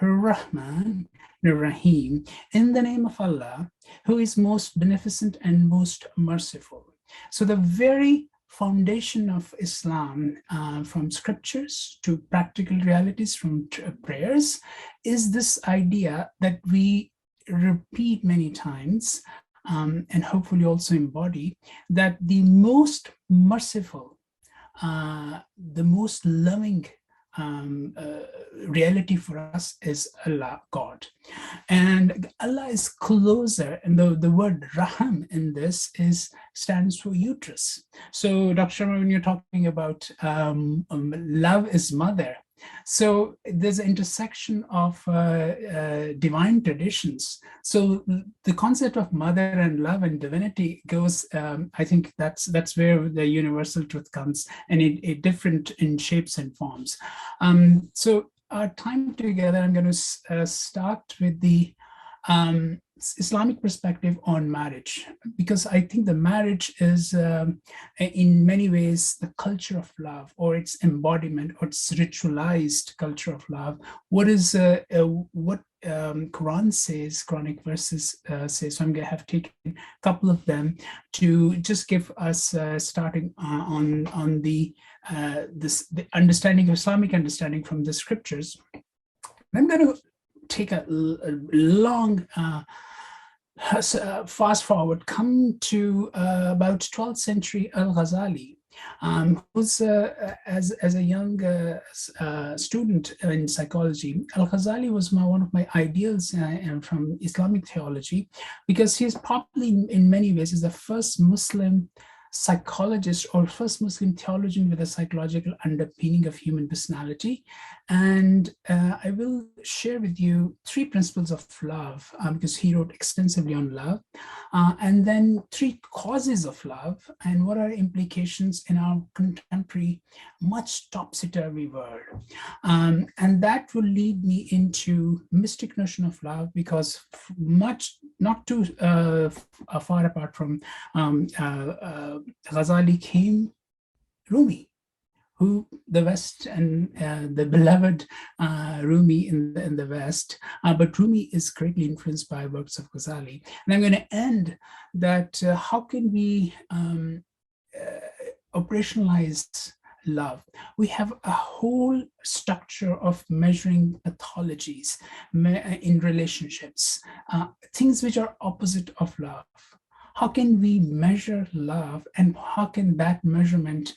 ar-Rahman ar-Rahim, in the name of Allah, who is most beneficent and most merciful. So the very foundation of Islam, from scriptures to practical realities, from prayers, is this idea that we repeat many times, and hopefully also embody, that the most merciful, the most loving reality for us is Allah, God. And Allah is closer, and the word Raham in this stands for uterus. So Dr. Sharma, when you're talking about love is mother, so there's an intersection of divine traditions. So the concept of mother and love and divinity goes, I think that's where the universal truth comes, and it different in shapes and forms. So our time together, I'm going to start with the Islamic perspective on marriage, because I think the marriage is in many ways the culture of love, or its embodiment, or its ritualized culture of love. What Quran says, Quranic verses say. So I'm going to have taken a couple of them to just give us starting on the understanding of Islamic understanding from the scriptures. I'm going to take a long fast forward, come to about 12th century Al-Ghazali, who's as a young student in psychology. Al-Ghazali was one of my ideals from Islamic theology, because he's probably in many ways is the first Muslim psychologist or first Muslim theologian with a psychological underpinning of human personality. And I will share with you 3 principles of love, because he wrote extensively on love, and then 3 causes of love, and what are implications in our contemporary, much topsy-turvy world. And that will lead me into mystic notion of love, because much, not too far apart from Ghazali came Rumi, who the West and the beloved Rumi in the West, but Rumi is greatly influenced by works of Ghazali. And I'm going to end that how can we operationalize love. We have a whole structure of measuring pathologies in relationships, things which are opposite of love. How can we measure love, and how can that measurement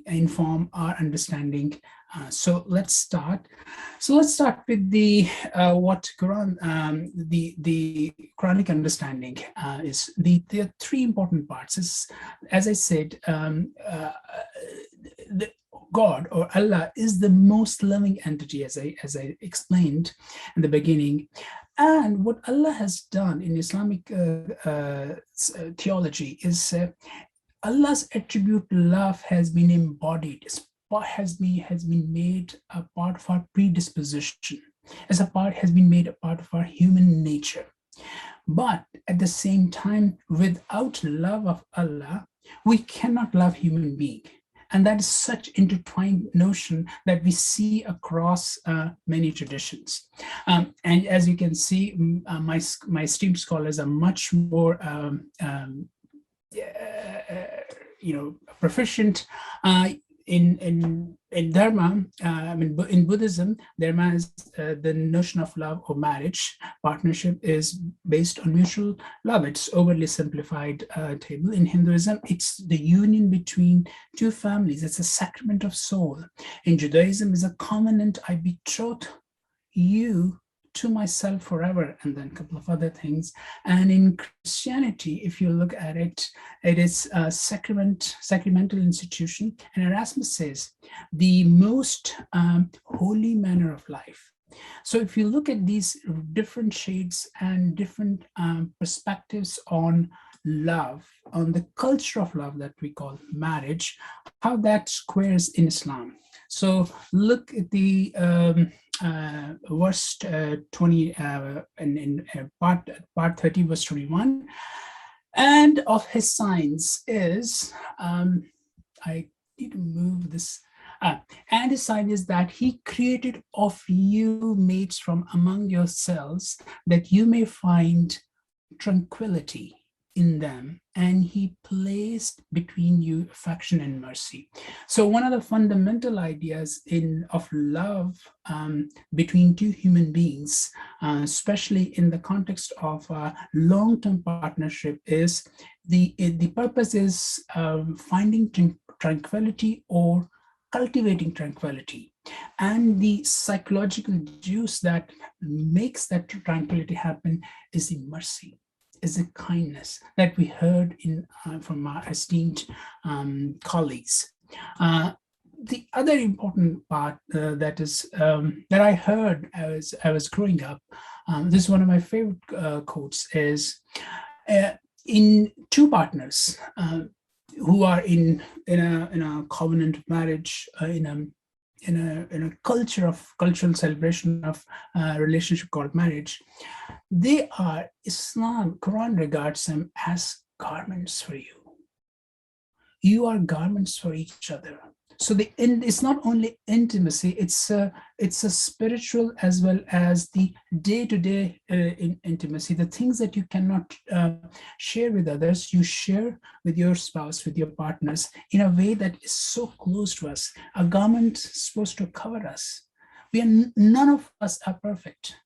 inform our understanding? So let's start. With the what Quran, the Quranic understanding is. There are three important parts. As I said, the God or Allah is the most loving entity, as I explained in the beginning. And what Allah has done in Islamic theology is Allah's attribute love has been embodied, has been made a part of our predisposition, has been made a part of our human nature. But at the same time, without love of Allah, we cannot love human being. And that is such intertwined notion that we see across many traditions. And as you can see, my esteemed scholars are much more proficient in dharma. In Buddhism, dharma is the notion of love or marriage. Partnership is based on mutual love. It's overly simplified table. In Hinduism, it's the union between two families. It's a sacrament of soul. In Judaism, is a covenant. I betroth you to myself forever, and then a couple of other things. And in Christianity, if you look at it, it is a sacramental institution. And Erasmus says, the most holy manner of life. So if you look at these different shades and different perspectives on love, on the culture of love that we call marriage, how that squares in Islam. So look at the verse 20 in part 30, verse 21. And of his signs is, I need to move this. And his sign is that he created of you mates from among yourselves, that you may find tranquility in them, and he placed between you affection and mercy. So one of the fundamental ideas of love between two human beings, especially in the context of long-term partnership, is the purpose is finding tranquility or cultivating tranquility. And the psychological juice that makes that tranquility happen is the mercy, is the kindness that we heard from our esteemed colleagues. The other important part that I heard as I was growing up, this is one of my favorite quotes, is in two partners who are in a covenant of marriage, in a cultural celebration of relationship called marriage, Quran regards them as garments for you. You are garments for each other. So it's not only intimacy, it's a spiritual as well as the day-to-day intimacy. The things that you cannot share with others, you share with your spouse, with your partners, in a way that is so close to us. A garment is supposed to cover us. None of us are perfect,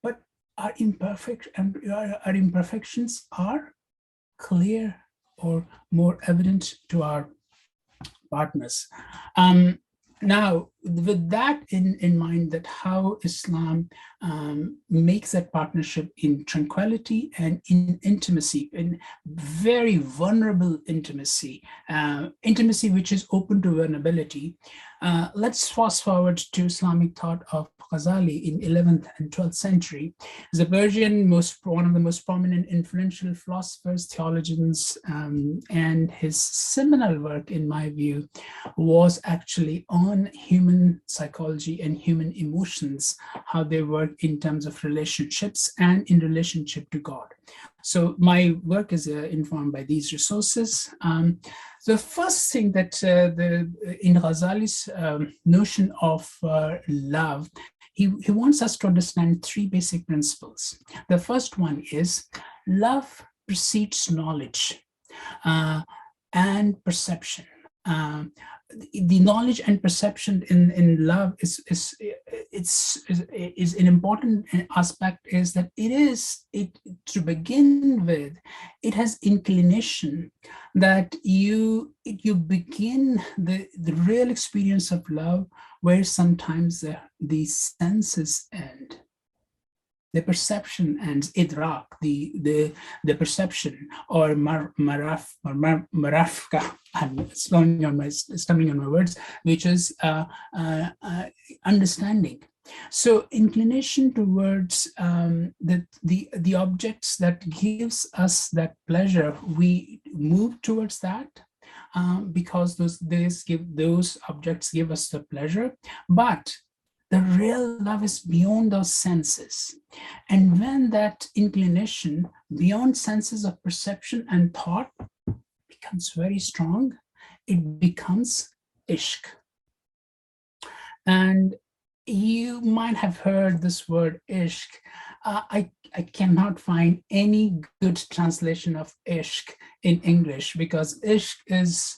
but our imperfections are clear or more evident to our partners. Now, with that in mind, that how Islam makes that partnership in tranquility and in intimacy, in very vulnerable intimacy, intimacy which is open to vulnerability. Let's fast forward to Islamic thought of Ghazali in 11th and 12th century. He's a Persian, one of the most prominent influential philosophers, theologians, and his seminal work, in my view, was actually on human psychology and human emotions, how they work in terms of relationships and in relationship to God. So my work is informed by these resources. The first thing that in Ghazali's notion of love, he wants us to understand three basic principles. The first one is love precedes knowledge. and perception. The knowledge and perception in love is an important aspect, is that it to begin with, it has inclination that you begin the real experience of love where sometimes the senses end. The perception ends, idrak, the perception, or marafka, I'm stumbling on my words, which is understanding. So inclination towards the objects that gives us that pleasure, we move towards that because those objects give us the pleasure, but the real love is beyond those senses. And when that inclination beyond senses of perception and thought becomes very strong, it becomes ishq. And you might have heard this word ishq. I cannot find any good translation of ishq in English, because ishq is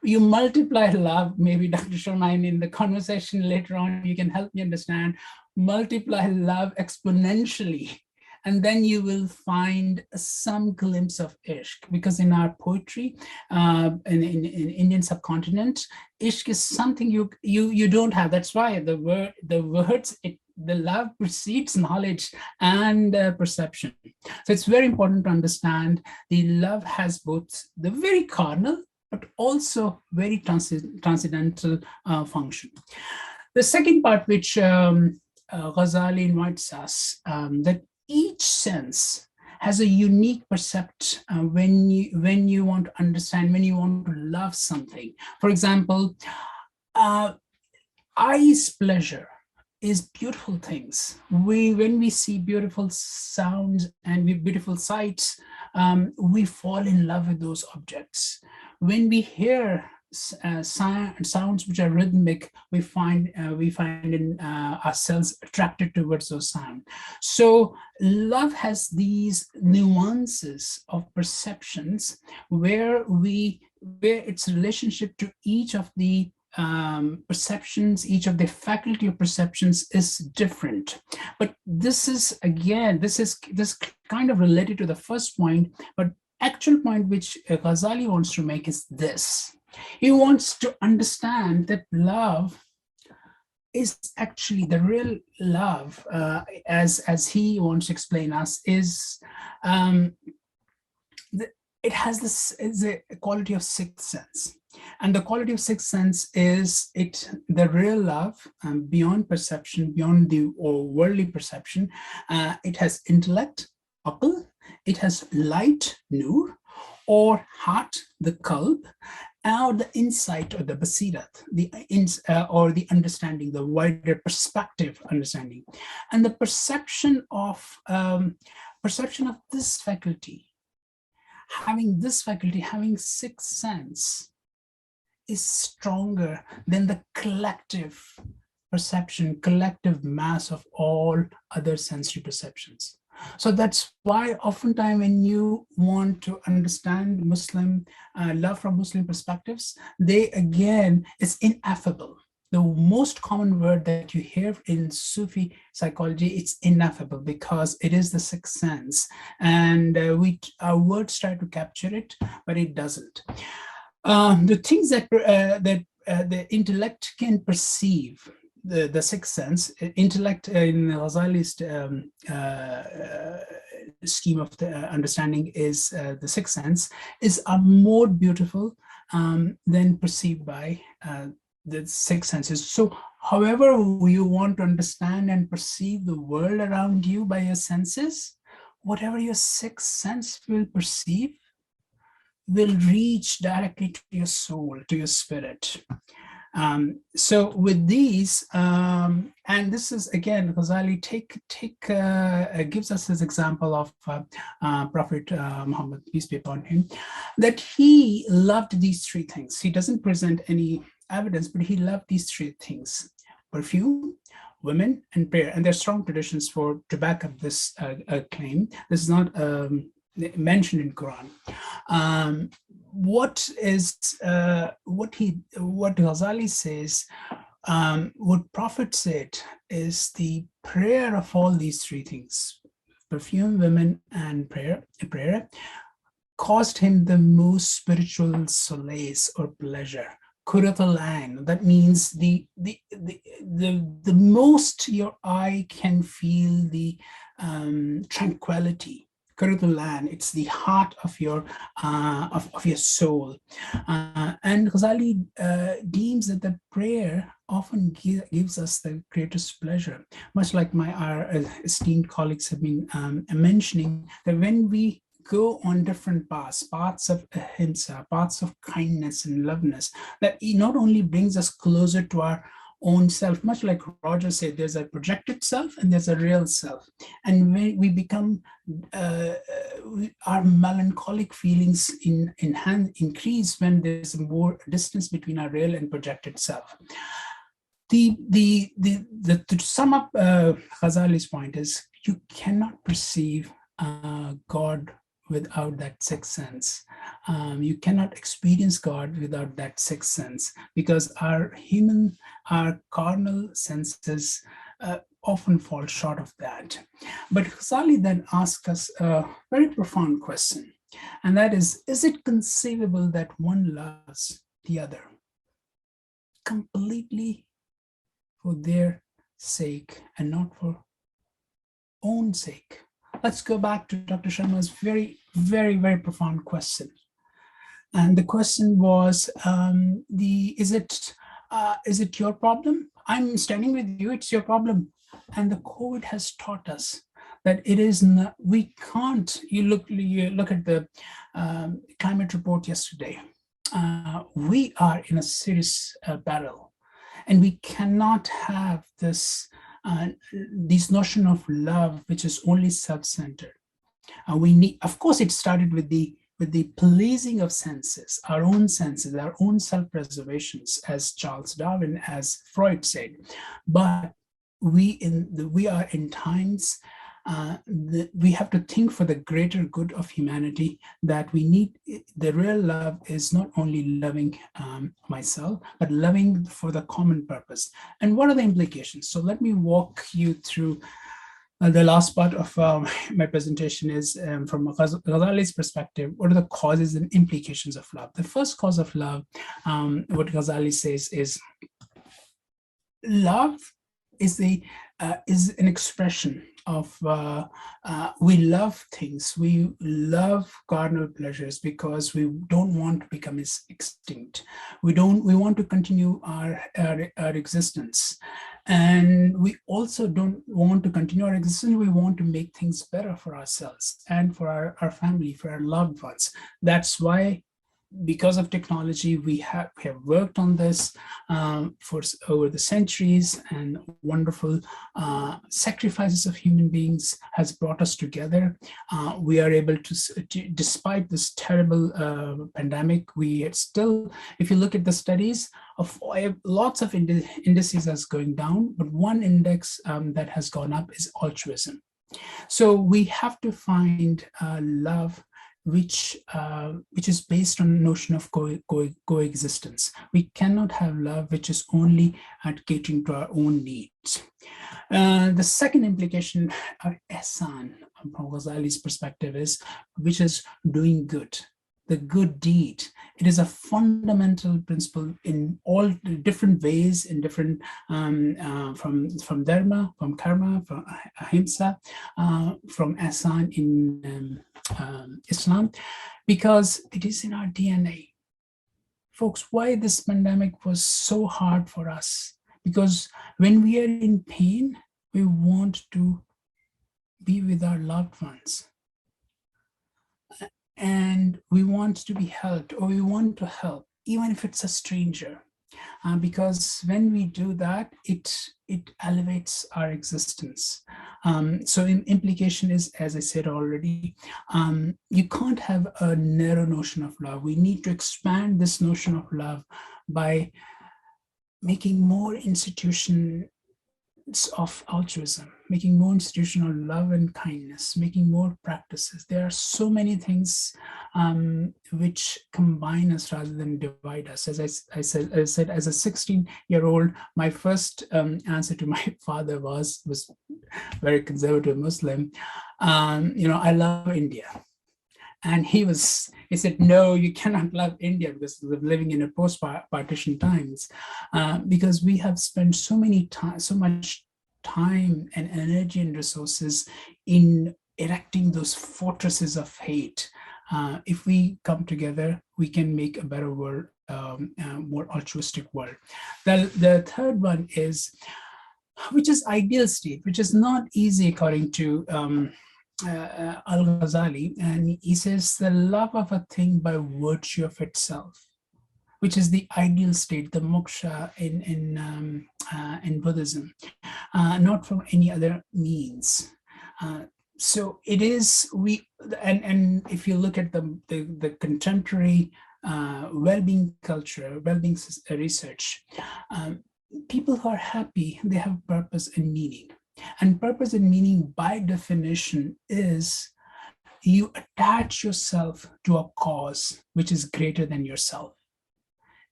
you multiply love. Maybe Dr. Sharma, in the conversation later on, you can help me understand, multiply love exponentially, and then you will find some glimpse of ishq. Because in our poetry, in Indian subcontinent, ishq is something you don't have. That's why the words, the love precedes knowledge and perception. So it's very important to understand the love has both the very carnal, but also very transcendental function. The second part, which Ghazali invites us, that each sense has a unique percept when you want to understand, when you want to love something. For example, eye's pleasure is beautiful things. When we see beautiful sounds and beautiful sights, we fall in love with those objects. When we hear sounds which are rhythmic, we find in ourselves attracted towards those sounds. So love has these nuances of perceptions where its relationship to each of the perceptions, each of the faculty of perceptions is different. But this is kind of related to the first point, but actual point which Ghazali wants to make is this. He wants to understand that love is actually the real love, as he wants to explain us, is it has the quality of sixth sense. And the quality of sixth sense is the real love beyond perception, beyond the worldly perception. It has intellect, aql, it has light, nur, or heart, the qalb, or the insight, or the basirat, or the understanding, the wider perspective understanding. And the perception of this faculty, having sixth sense, is stronger than the collective perception, collective mass of all other sensory perceptions. So that's why oftentimes when you want to understand Muslim love from Muslim perspectives, it's ineffable. The most common word that you hear in Sufi psychology, it's ineffable, because it is the sixth sense, and our words try to capture it, but it doesn't. The things that the intellect can perceive, the sixth sense, intellect in Ghazali's scheme of the understanding is the sixth sense, is more beautiful than perceived by the six senses. So however you want to understand and perceive the world around you by your senses, whatever your sixth sense will perceive will reach directly to your soul, to your spirit. So with these, and this is again, Ghazali gives us his example of Prophet Muhammad, peace be upon him, that he loved these three things. He doesn't present any evidence, but he loved these three things: perfume, women, and prayer. And there are strong traditions to back up this claim. This is not mentioned in Quran. What Ghazali says, what Prophet said is the prayer of all these three things, perfume, women, and prayer, caused him the most spiritual solace or pleasure. Kuratalan, that means the most your eye can feel the tranquility. Kuratulan, it's the heart of your soul. And Ghazali deems that the prayer often gives us the greatest pleasure, much like our esteemed colleagues have been mentioning, that when we go on different paths of ahimsa, paths of kindness and loveness, that it not only brings us closer to our own self, much like Roger said, there's a projected self and there's a real self. And when we become, our melancholic feelings increase when there's more distance between our real and projected self. To sum up Ghazali's point is, you cannot perceive God without that sixth sense. You cannot experience God without that sixth sense, because our carnal senses often fall short of that. But Ghazali then asks us a very profound question, and that is it conceivable that one loves the other completely for their sake and not for own sake? Let's go back to Dr. Sharma's very, very, very profound question. And the question was, is it your problem? I'm standing with you, it's your problem. And the COVID has taught us that it is not, we can't, you look at the climate report yesterday. We are in a serious battle, and we cannot have this notion of love, which is only self-centered. We need, of course, it started with the pleasing of senses, our own self-preservations, as Charles Darwin, as Freud said. But we are in times, we have to think for the greater good of humanity, that we need, the real love is not only loving myself, but loving for the common purpose. And what are the implications? So let me walk you through the last part of my presentation is from Ghazali's perspective, what are the causes and implications of love? The first cause of love, what Ghazali says is, love is an expression of we love things, we love carnal pleasures because we don't want to become extinct. We want to continue our existence. And we also don't want to continue our existence. We want to make things better for ourselves and for our family, for our loved ones. That's why, because of technology, we have worked on this for over the centuries, and wonderful sacrifices of human beings has brought us together. We are able to, despite this terrible pandemic, we still, if you look at the studies, of lots of indices that's going down, but one index that has gone up is altruism. So we have to find love which is based on the notion of coexistence. We cannot have love which is only at catering to our own needs. The second implication, ihsan, from Ghazali's perspective, is which is doing good, the good deed. It is a fundamental principle in all different ways, in different from dharma, from karma, from ahimsa, from ihsan in Islam, because it is in our DNA. Folks, why this pandemic was so hard for us? Because when we are in pain, we want to be with our loved ones. And we want to be helped, or we want to help, even if it's a stranger. Because when we do that, it elevates our existence. So implication is, as I said already, you can't have a narrow notion of love. We need to expand this notion of love by making more institution of altruism, making more institutional love and kindness, making more practices. There are so many things which combine us rather than divide us. As I said, as a 16-year-old, my first answer to my father was very conservative Muslim. I love India. And he said, no, you cannot love India because we're living in a post-partition times, because we have spent so much time and energy and resources in erecting those fortresses of hate. If we come together, we can make a better world, more altruistic world. The third one is, which is ideal state, which is not easy according to Al-Ghazali, and he says the love of a thing by virtue of itself, which is the ideal state, the moksha in Buddhism, not from any other means. So it is and if you look at the contemporary well-being culture, well-being research, people who are happy, they have purpose and meaning. And purpose and meaning, by definition, is you attach yourself to a cause which is greater than yourself.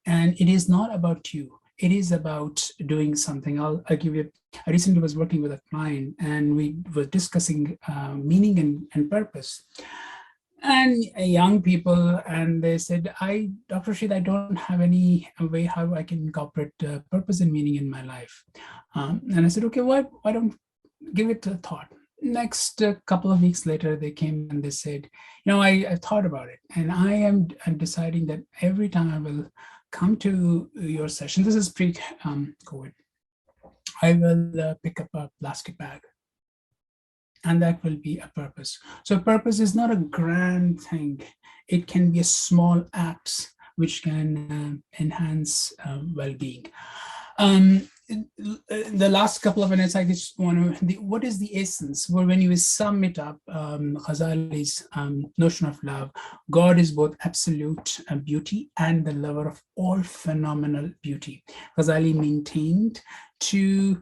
And it is not about you. It is about doing something. I'll give you, I recently was working with a client and we were discussing meaning and purpose. And young people, and they said, Dr. Rashid, I don't have any way how I can incorporate purpose and meaning in my life. And I said, okay, why don't give it a thought? Next couple of weeks later, they came and they said, I thought about it, and I'm deciding that every time I will come to your session, this is pre-COVID, I will pick up a plastic bag. And that will be a purpose. So purpose is not a grand thing. It can be a small acts which can enhance well-being. The last couple of minutes, I just want to, what is the essence? Well, when you sum it up, Ghazali's notion of love, God is both absolute beauty and the lover of all phenomenal beauty. Ghazali maintained to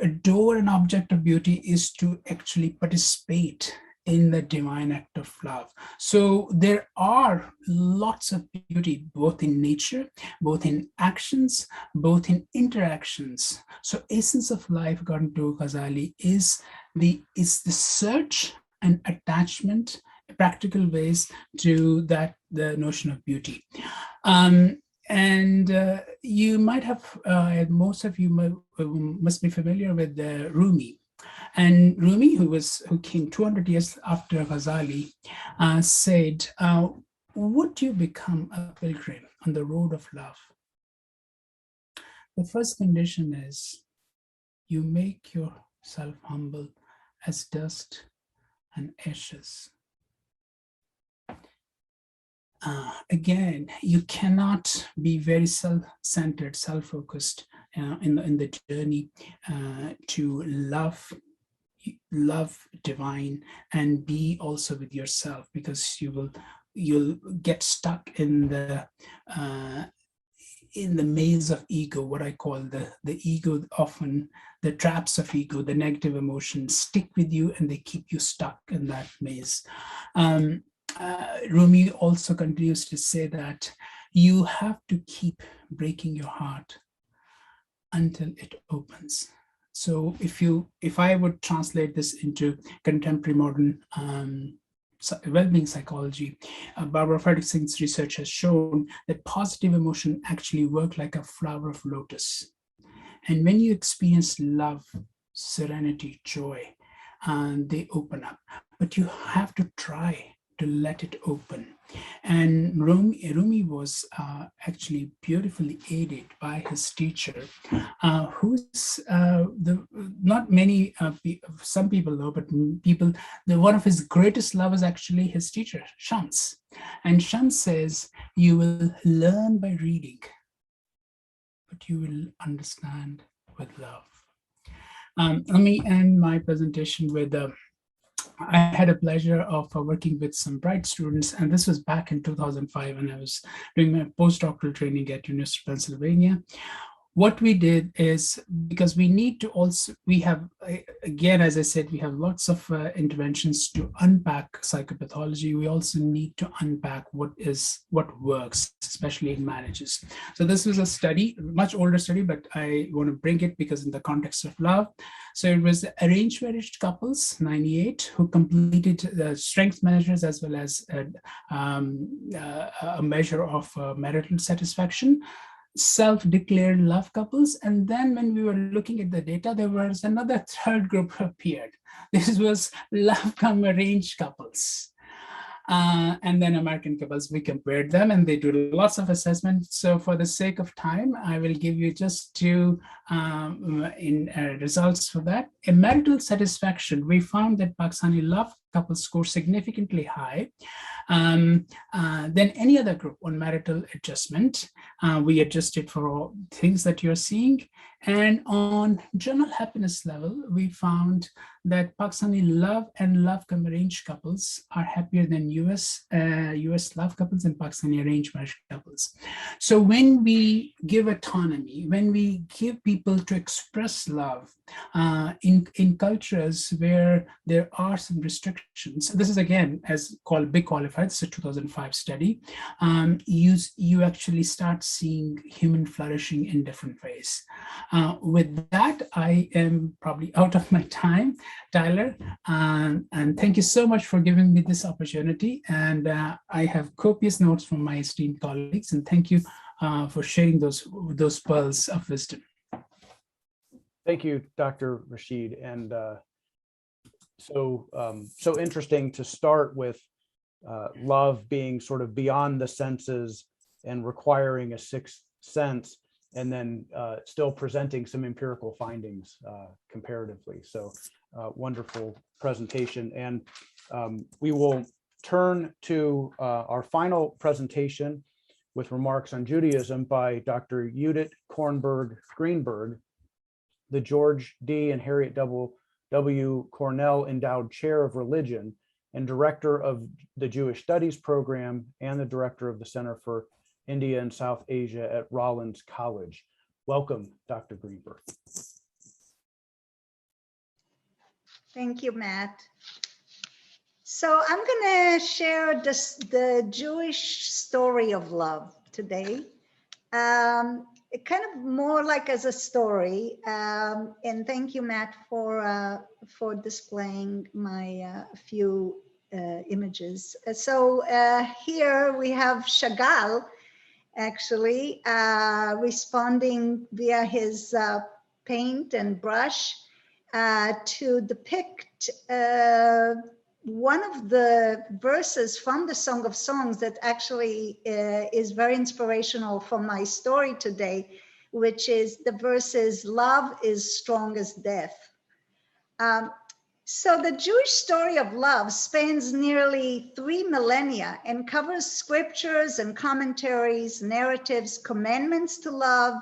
adore an object of beauty is to actually participate in the divine act of love. So there are lots of beauty, both in nature, both in actions, both in interactions. So essence of life, according to Ghazali, is the search and attachment, practical ways to the notion of beauty. You might have, most of you must be familiar with Rumi. And Rumi, who came 200 years after Ghazali, said, would you become a pilgrim on the road of love? The first condition is you make yourself humble as dust and ashes. Again, you cannot be very self-centered, self-focused in the journey to love divine and be also with yourself, because you'll get stuck in the maze of ego, what I call the ego. Often the traps of ego, the negative emotions stick with you and they keep you stuck in that maze. Rumi also continues to say that you have to keep breaking your heart until it opens. So if I would translate this into contemporary modern well-being psychology, Barbara Fredrickson's research has shown that positive emotion actually work like a flower of lotus. And when you experience love, serenity, joy, they open up. But you have to try to let it open. And Rumi was actually beautifully aided by his teacher, who's not many, some people know, but one of his greatest lovers actually his teacher, Shams. And Shams says, you will learn by reading, but you will understand with love. Let me end my presentation with I had a pleasure of working with some bright students, and this was back in 2005 when I was doing my postdoctoral training at University of Pennsylvania. what we did is, because we need to also, we have, again, as I said, we have lots of interventions to unpack psychopathology. We also need to unpack what works, especially in marriages. So this was a study, much older study, but I want to bring it because in the context of love. So it was arranged marriage couples, 98, who completed the strength measures as well as a measure of marital satisfaction, self-declared love couples. And then when we were looking at the data, there was another third group appeared. This was love come arranged couples. And then American couples, we compared them and they do lots of assessments. So for the sake of time, I will give you just two results for that. In marital satisfaction, we found that Pakistani love couples score significantly high than any other group on marital adjustment. We adjusted for all things that you're seeing. And on general happiness level, we found that Pakistani love and love come arranged couples are happier than US love couples and Pakistani arranged marriage couples. So when we give autonomy, when we give people to express love in cultures where there are some restrictions, this is again as called Big Qualified, it's a 2005 study, you actually start seeing human flourishing in different ways. With that, I am probably out of my time, Tyler, and thank you so much for giving me this opportunity. And I have copious notes from my esteemed colleagues, and thank you for sharing those pearls of wisdom. Thank you, Dr. Rashid. And so interesting to start with love being sort of beyond the senses and requiring a sixth sense, and then still presenting some empirical findings comparatively. So wonderful presentation. And we will turn to our final presentation with remarks on Judaism by Dr. Yudit Greenberg, the George D. and Harriet W. Cornell Endowed Chair of Religion and Director of the Jewish Studies Program and the Director of the Center for India and South Asia at Rollins College. Welcome, Dr. Greenberg. Thank you, Matt. So I'm going to share the Jewish story of love today. Kind of more like as a story. And thank you, Matt, for displaying my few images. So here we have Chagall, actually, responding via his paint and brush to depict one of the verses from the Song of Songs that actually is very inspirational for my story today, which is the verses, "Love is strong as death." So the Jewish story of love spans nearly 3 millennia and covers scriptures and commentaries, narratives, commandments to love,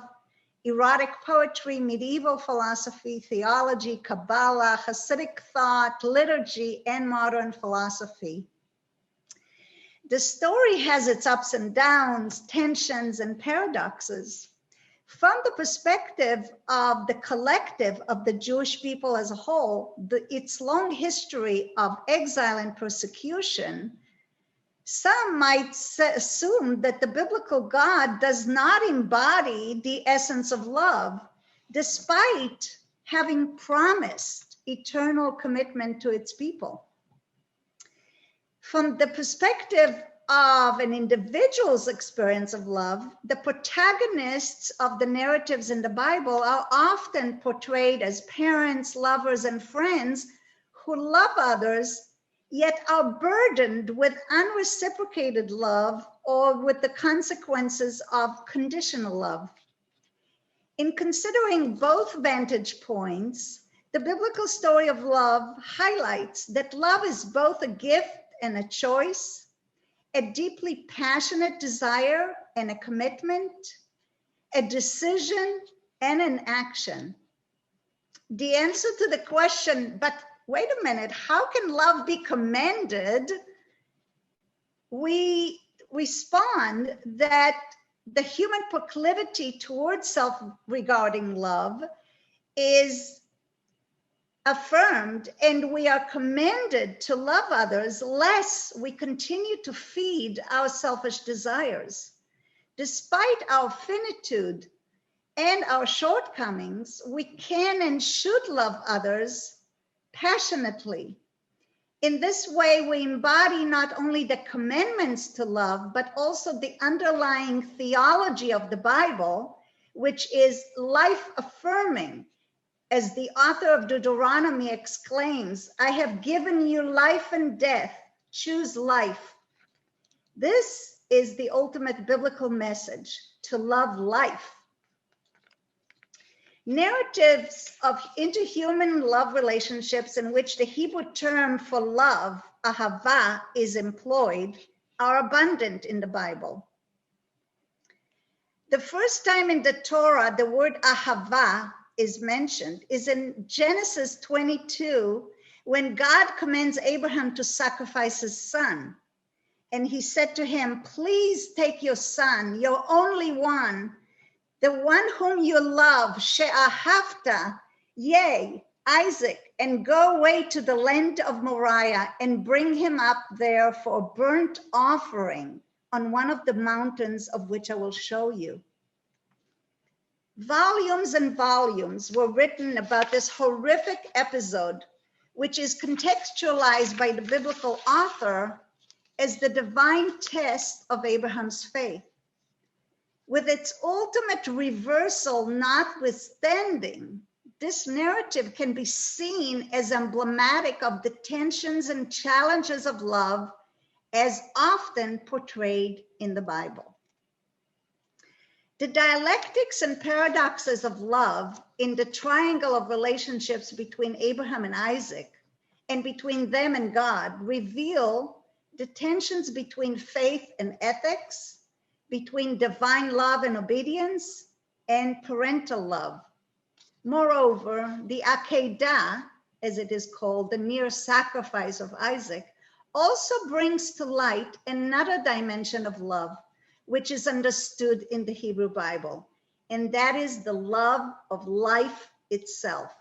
erotic poetry, medieval philosophy, theology, Kabbalah, Hasidic thought, liturgy, and modern philosophy. The story has its ups and downs, tensions, and paradoxes. From the perspective of the collective of the Jewish people as a whole, its long history of exile and persecution, some might assume that the biblical God does not embody the essence of love, despite having promised eternal commitment to its people. From the perspective of an individual's experience of love, the protagonists of the narratives in the Bible are often portrayed as parents, lovers, and friends who love others, yet are burdened with unreciprocated love or with the consequences of conditional love. In considering both vantage points, the biblical story of love highlights that love is both a gift and a choice, a deeply passionate desire and a commitment, a decision and an action. The answer to the question, but wait a minute, how can love be commanded? We respond that the human proclivity towards self-regarding love is affirmed, and we are commanded to love others lest we continue to feed our selfish desires. Despite our finitude and our shortcomings, we can and should love others passionately. In this way, we embody not only the commandments to love, but also the underlying theology of the Bible, which is life-affirming. As the author of Deuteronomy exclaims, I have given you life and death, choose life. This is the ultimate biblical message, to love life. Narratives of interhuman love relationships in which the Hebrew term for love, ahava, is employed are abundant in the Bible. The first time in the Torah the word ahava is mentioned is in Genesis 22, when God commands Abraham to sacrifice his son. And he said to him, please take your son, your only one, the one whom you love, she'ahavta, yea, Isaac, and go away to the land of Moriah and bring him up there for a burnt offering on one of the mountains of which I will show you. Volumes and volumes were written about this horrific episode, which is contextualized by the biblical author as the divine test of Abraham's faith. With its ultimate reversal notwithstanding, this narrative can be seen as emblematic of the tensions and challenges of love as often portrayed in the Bible. The dialectics and paradoxes of love in the triangle of relationships between Abraham and Isaac and between them and God reveal the tensions between faith and ethics, between divine love and obedience, and parental love. Moreover, the Akedah, as it is called, the mere sacrifice of Isaac, also brings to light another dimension of love, which is understood in the Hebrew Bible, and that is the love of life itself.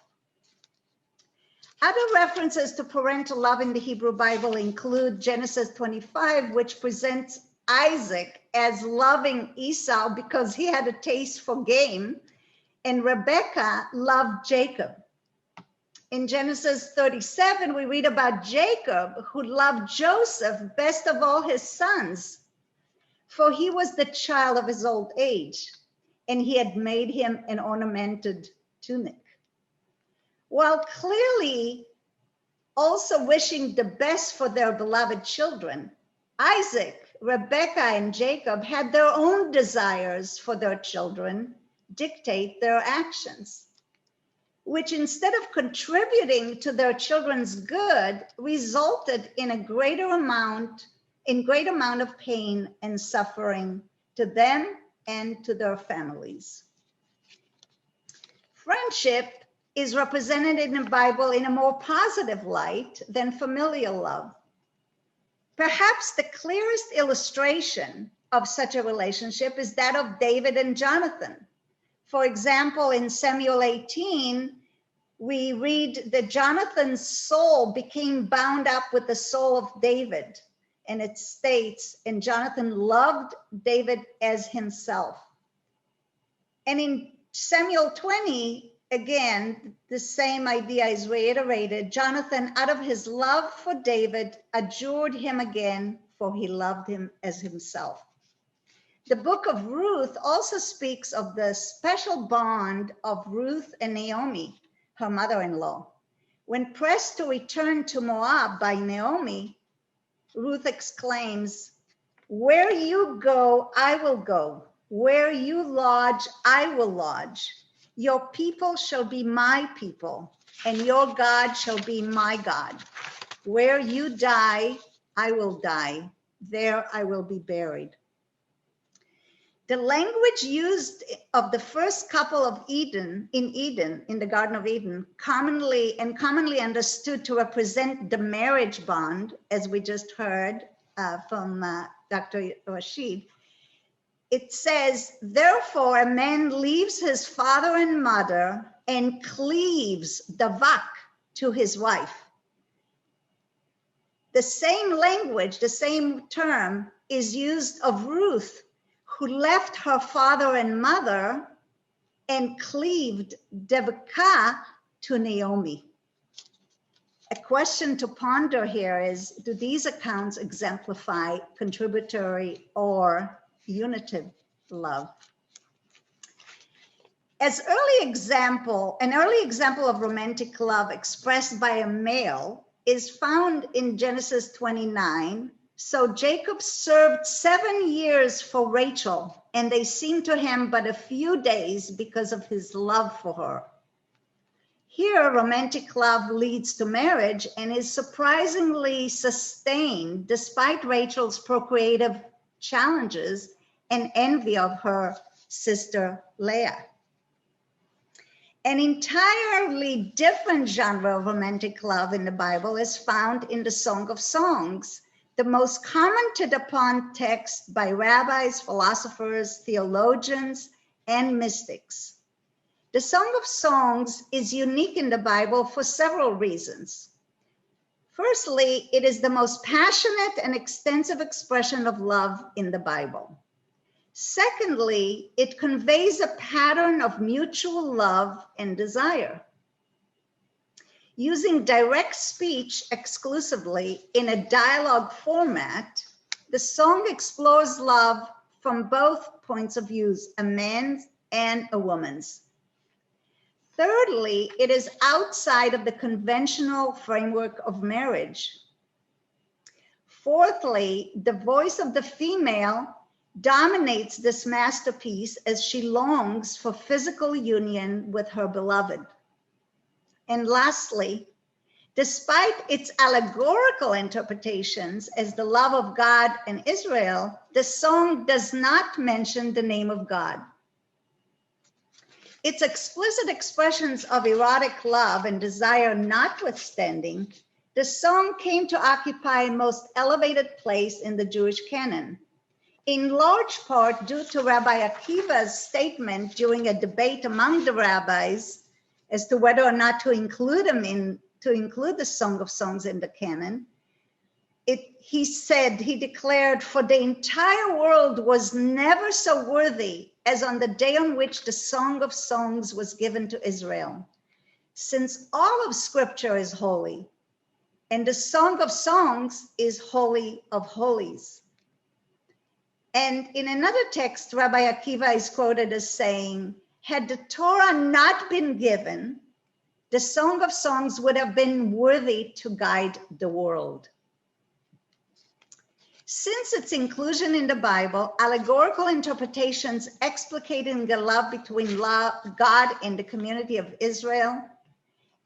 Other references to parental love in the Hebrew Bible include Genesis 25, which presents Isaac as loving Esau because he had a taste for game, and Rebekah loved Jacob. In Genesis 37, we read about Jacob, who loved Joseph best of all his sons, for he was the child of his old age, and he had made him an ornamented tunic. While clearly also wishing the best for their beloved children, Isaac, Rebekah, and Jacob had their own desires for their children dictate their actions, which instead of contributing to their children's good, resulted in a great amount of pain and suffering to them and to their families. Friendship is represented in the Bible in a more positive light than familial love. Perhaps the clearest illustration of such a relationship is that of David and Jonathan. For example, in Samuel 18, we read that Jonathan's soul became bound up with the soul of David. And it states, and Jonathan loved David as himself. And in Samuel 20, again, the same idea is reiterated. Jonathan, out of his love for David, adjured him again, for he loved him as himself. The book of Ruth also speaks of the special bond of Ruth and Naomi, her mother-in-law. When pressed to return to Moab by Naomi, Ruth exclaims, "Where you go, I will go. Where you lodge, I will lodge. Your people shall be my people, and your God shall be my God. Where you die, I will die. There I will be buried." The language used of the first couple of Eden, in the Garden of Eden, commonly understood to represent the marriage bond, as we just heard from Dr. Rashid, it says, therefore a man leaves his father and mother and cleaves, davak, to his wife. The same language, the same term is used of Ruth, who left her father and mother and cleaved, devaka, to Naomi. A question to ponder here is, do these accounts exemplify contributory or unitive love? An early example of romantic love expressed by a male is found in Genesis 29. So Jacob served 7 years for Rachel, and they seemed to him but a few days because of his love for her. Here, romantic love leads to marriage and is surprisingly sustained despite Rachel's procreative challenges and envy of her sister Leah. An entirely different genre of romantic love in the Bible is found in the Song of Songs, the most commented upon text by rabbis, philosophers, theologians, and mystics. The Song of Songs is unique in the Bible for several reasons. Firstly, it is the most passionate and extensive expression of love in the Bible. Secondly, it conveys a pattern of mutual love and desire. Using direct speech exclusively in a dialogue format, the song explores love from both points of view, a man's and a woman's. Thirdly, it is outside of the conventional framework of marriage. Fourthly, the voice of the female dominates this masterpiece as she longs for physical union with her beloved. And lastly, despite its allegorical interpretations as the love of God and Israel, the song does not mention the name of God. Its explicit expressions of erotic love and desire notwithstanding, the song came to occupy a most elevated place in the Jewish canon, in large part due to Rabbi Akiva's statement during a debate among the rabbis as to whether or not to include the Song of Songs in the canon. He declared, for the entire world was never so worthy as on the day on which the Song of Songs was given to Israel, since all of Scripture is holy, and the Song of Songs is holy of holies. And in another text, Rabbi Akiva is quoted as saying, had the Torah not been given, the Song of Songs would have been worthy to guide the world. Since its inclusion in the Bible, allegorical interpretations explicating the love between God and the community of Israel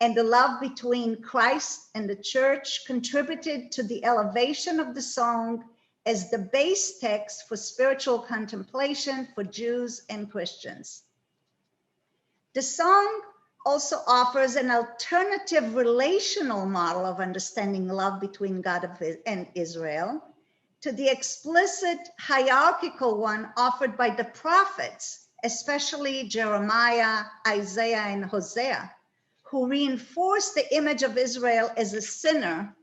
and the love between Christ and the church contributed to the elevation of the song as the base text for spiritual contemplation for Jews and Christians. The song also offers an alternative relational model of understanding love between God and Israel to the explicit hierarchical one offered by the prophets, especially Jeremiah, Isaiah, and Hosea, who reinforce the image of Israel as a sinner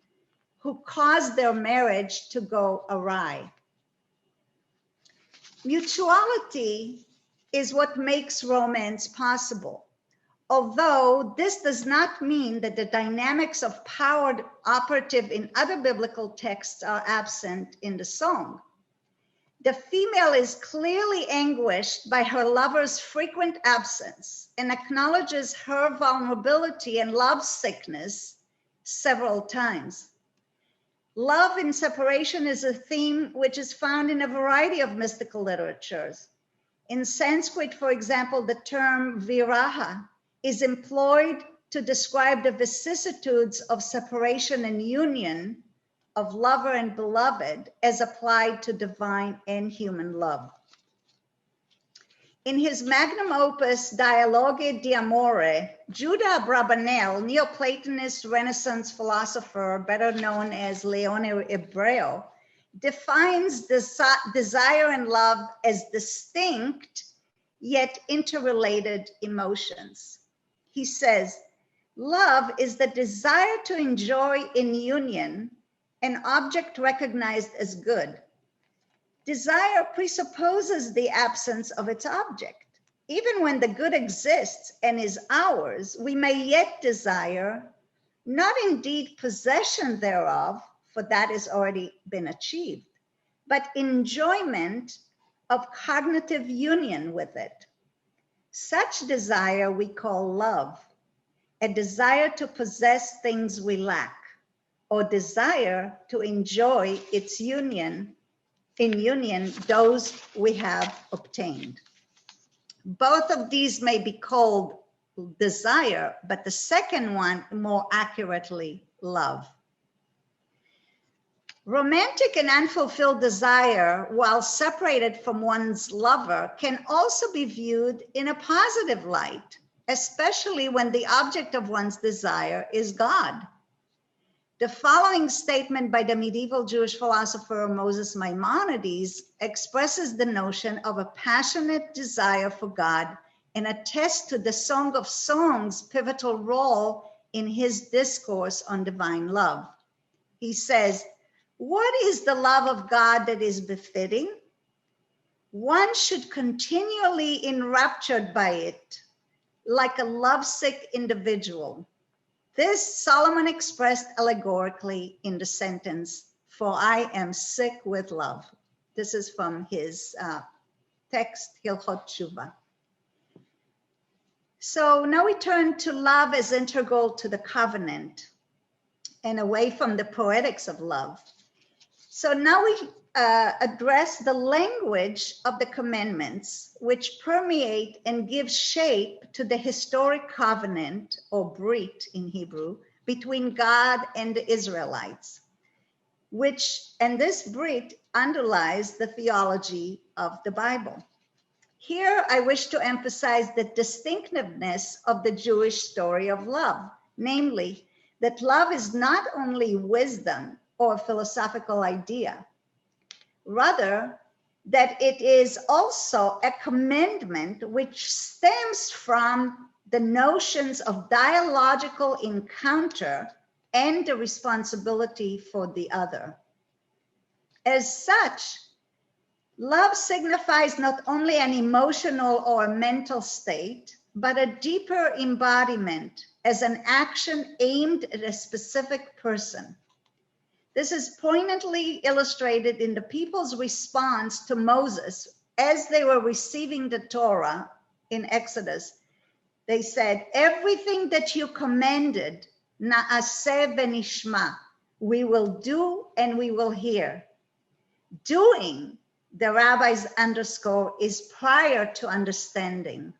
who caused their marriage to go awry. Mutuality is what makes romance possible, although this does not mean that the dynamics of power operative in other biblical texts are absent in the song. The female is clearly anguished by her lover's frequent absence and acknowledges her vulnerability and lovesickness several times. Love in separation is a theme which is found in a variety of mystical literatures. In Sanskrit, for example, the term viraha is employed to describe the vicissitudes of separation and union of lover and beloved as applied to divine and human love. In his magnum opus, Dialogue di Amore, Judah Abravanel, Neoplatonist Renaissance philosopher, better known as Leone Ebreo, defines desire and love as distinct yet interrelated emotions. He says, love is the desire to enjoy in union an object recognized as good. Desire presupposes the absence of its object. Even when the good exists and is ours, we may yet desire, not indeed possession thereof, for that has already been achieved, but enjoyment of cognitive union with it. Such desire we call love, a desire to possess things we lack, or desire to enjoy its union, in union, those we have obtained. Both of these may be called desire, but the second one more accurately, love. Romantic and unfulfilled desire, while separated from one's lover, can also be viewed in a positive light, especially when the object of one's desire is God. The following statement by the medieval Jewish philosopher Moses Maimonides expresses the notion of a passionate desire for God and attests to the Song of Songs' pivotal role in his discourse on divine love. He says, "What is the love of God that is befitting? One should continually enraptured by it, like a lovesick individual." This Solomon expressed allegorically in the sentence, "For I am sick with love." This is from his text, Hilchot Tshuva. So now we turn to love as integral to the covenant and away from the poetics of love. So now we address the language of the commandments, which permeate and give shape to the historic covenant, or brit in Hebrew, between God and the Israelites, and this brit underlies the theology of the Bible. Here, I wish to emphasize the distinctiveness of the Jewish story of love, namely, that love is not only wisdom or a philosophical idea, rather, that it is also a commandment which stems from the notions of dialogical encounter and the responsibility for the other. As such, love signifies not only an emotional or a mental state, but a deeper embodiment as an action aimed at a specific person. This is poignantly illustrated in the people's response to Moses as they were receiving the Torah in Exodus. They said, "Everything that you commanded, na'aseh v'nishma, we will do and we will hear." Doing, the rabbis underscore, is prior to understanding.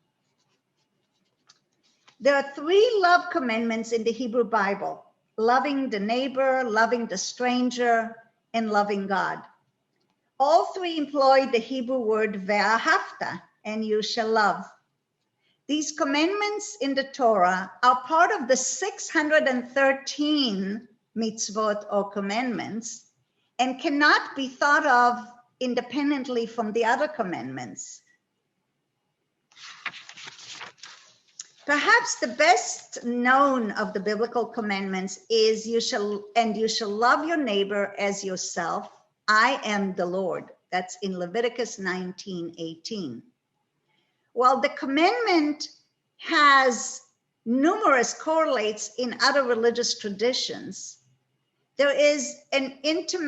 There are 3 love commandments in the Hebrew Bible: loving the neighbor, loving the stranger, and loving God. All 3 employ the Hebrew word ve'ahavta, and you shall love. These commandments in the Torah are part of the 613 mitzvot or commandments and cannot be thought of independently from the other commandments. Perhaps the best known of the biblical commandments is you shall love your neighbor as yourself. I am the Lord. That's in Leviticus 19:18. While the commandment has numerous correlates in other religious traditions, there is a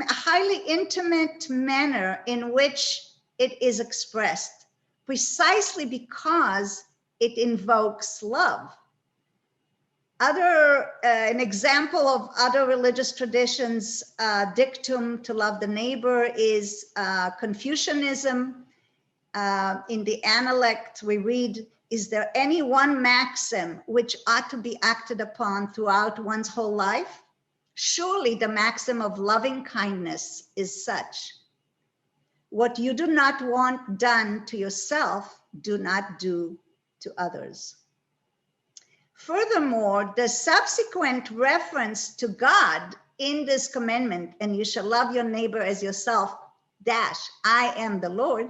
highly intimate manner in which it is expressed, precisely because it invokes love. An example of other religious traditions, dictum to love the neighbor, is Confucianism. In the Analect, we read, "Is there any one maxim which ought to be acted upon throughout one's whole life? Surely the maxim of loving kindness is such. What you do not want done to yourself, do not do to others." Furthermore, the subsequent reference to God in this commandment, and you shall love your neighbor as yourself, I am the Lord,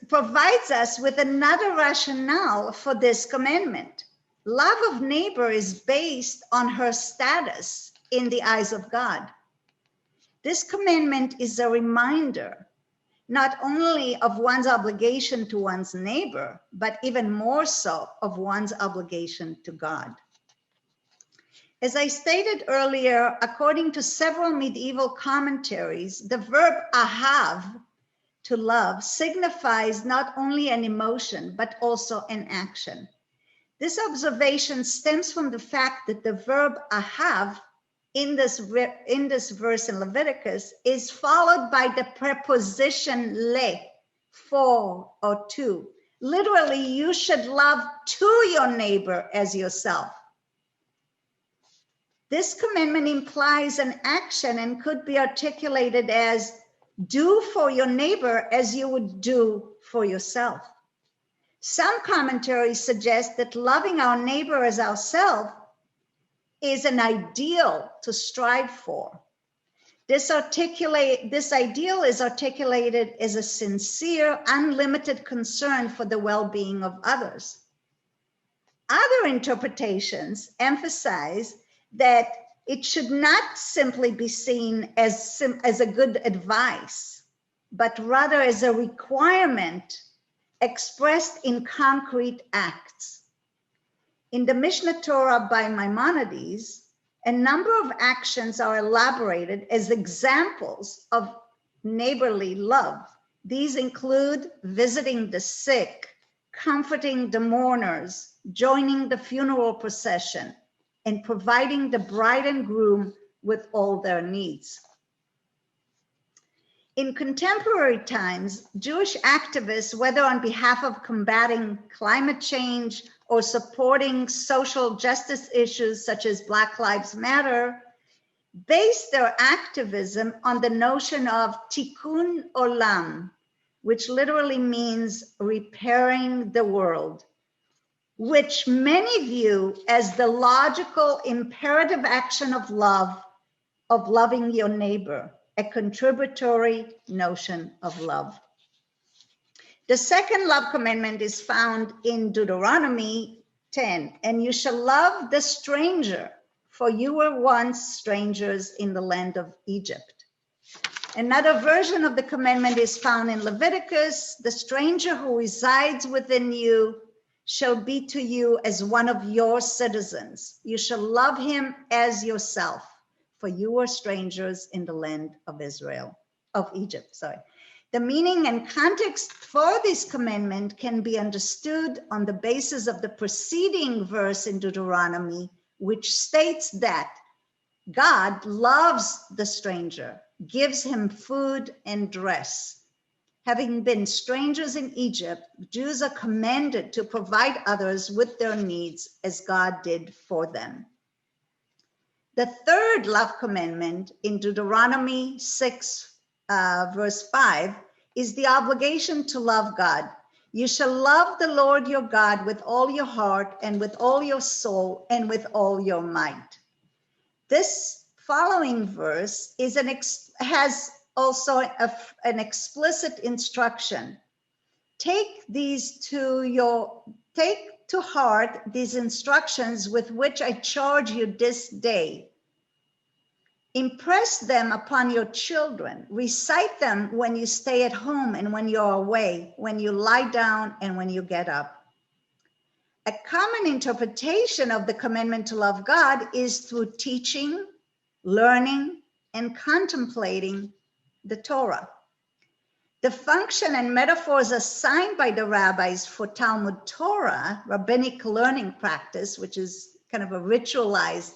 provides us with another rationale for this commandment. Love of neighbor is based on her status in the eyes of God. This commandment is a reminder not only of one's obligation to one's neighbor, but even more so of one's obligation to God. As I stated earlier, according to several medieval commentaries, the verb ahav, to love, signifies not only an emotion, but also an action. This observation stems from the fact that the verb ahav in this verse in Leviticus is followed by the preposition le, for or to. Literally, you should love to your neighbor as yourself. This commandment implies an action and could be articulated as do for your neighbor as you would do for yourself. Some commentaries suggest that loving our neighbor as ourselves is an ideal to strive for. This ideal is articulated as a sincere, unlimited concern for the well-being of others. Other interpretations emphasize that it should not simply be seen as a good advice, but rather as a requirement expressed in concrete acts. In the Mishnah Torah by Maimonides, a number of actions are elaborated as examples of neighborly love. These include visiting the sick, comforting the mourners, joining the funeral procession, and providing the bride and groom with all their needs. In contemporary times, Jewish activists, whether on behalf of combating climate change or supporting social justice issues such as Black Lives Matter, base their activism on the notion of Tikkun Olam, which literally means repairing the world, which many view as the logical imperative action of love, of loving your neighbor, a contributory notion of love. The second love commandment is found in Deuteronomy 10, and you shall love the stranger, for you were once strangers in the land of Egypt. Another version of the commandment is found in Leviticus. The stranger who resides within you shall be to you as one of your citizens. You shall love him as yourself, for you were strangers in the land of Egypt. The meaning and context for this commandment can be understood on the basis of the preceding verse in Deuteronomy, which states that God loves the stranger, gives him food and dress. Having been strangers in Egypt, Jews are commanded to provide others with their needs as God did for them. The third love commandment in Deuteronomy 6, verse 5, is the obligation to love God. You shall love the Lord your God with all your heart and with all your soul and with all your might. This following verse has also an explicit instruction. Take to heart these instructions with which I charge you this day. Impress them upon your children. Recite them when you stay at home and when you're away, when you lie down and when you get up. A common interpretation of the commandment to love God is through teaching, learning, and contemplating the Torah. The function and metaphors assigned by the rabbis for Talmud Torah, rabbinic learning practice, which is kind of a ritualized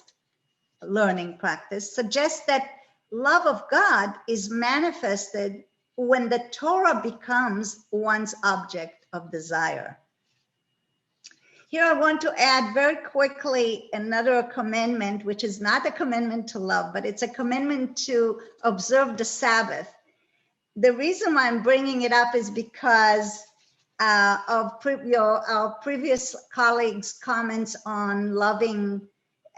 learning practice, suggests that love of God is manifested when the Torah becomes one's object of desire. Here I want to add very quickly another commandment, which is not a commandment to love, but it's a commandment to observe the Sabbath. The reason why I'm bringing it up is because of our previous colleagues' comments on loving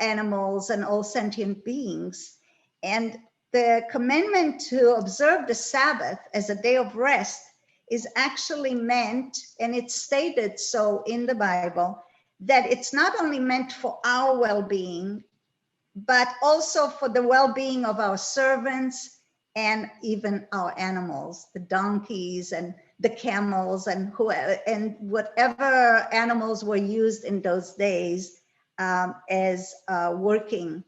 animals and all sentient beings. And the commandment to observe the Sabbath as a day of rest is actually meant, and it's stated so in the Bible, that it's not only meant for our well-being, but also for the well-being of our servants and even our animals, the donkeys and the camels and whatever animals were used in those days as working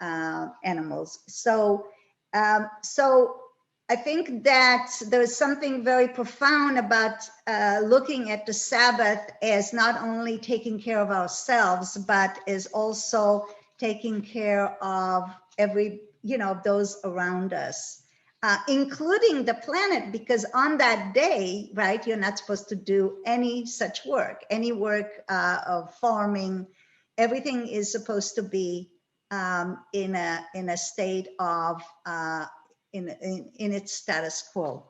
animals. So I think that there's something very profound about looking at the Sabbath as not only taking care of ourselves, but as also taking care of those around us, including the planet, because on that day, right, you're not supposed to do any such work, any work of farming. Everything is supposed to be in a state of in its status quo.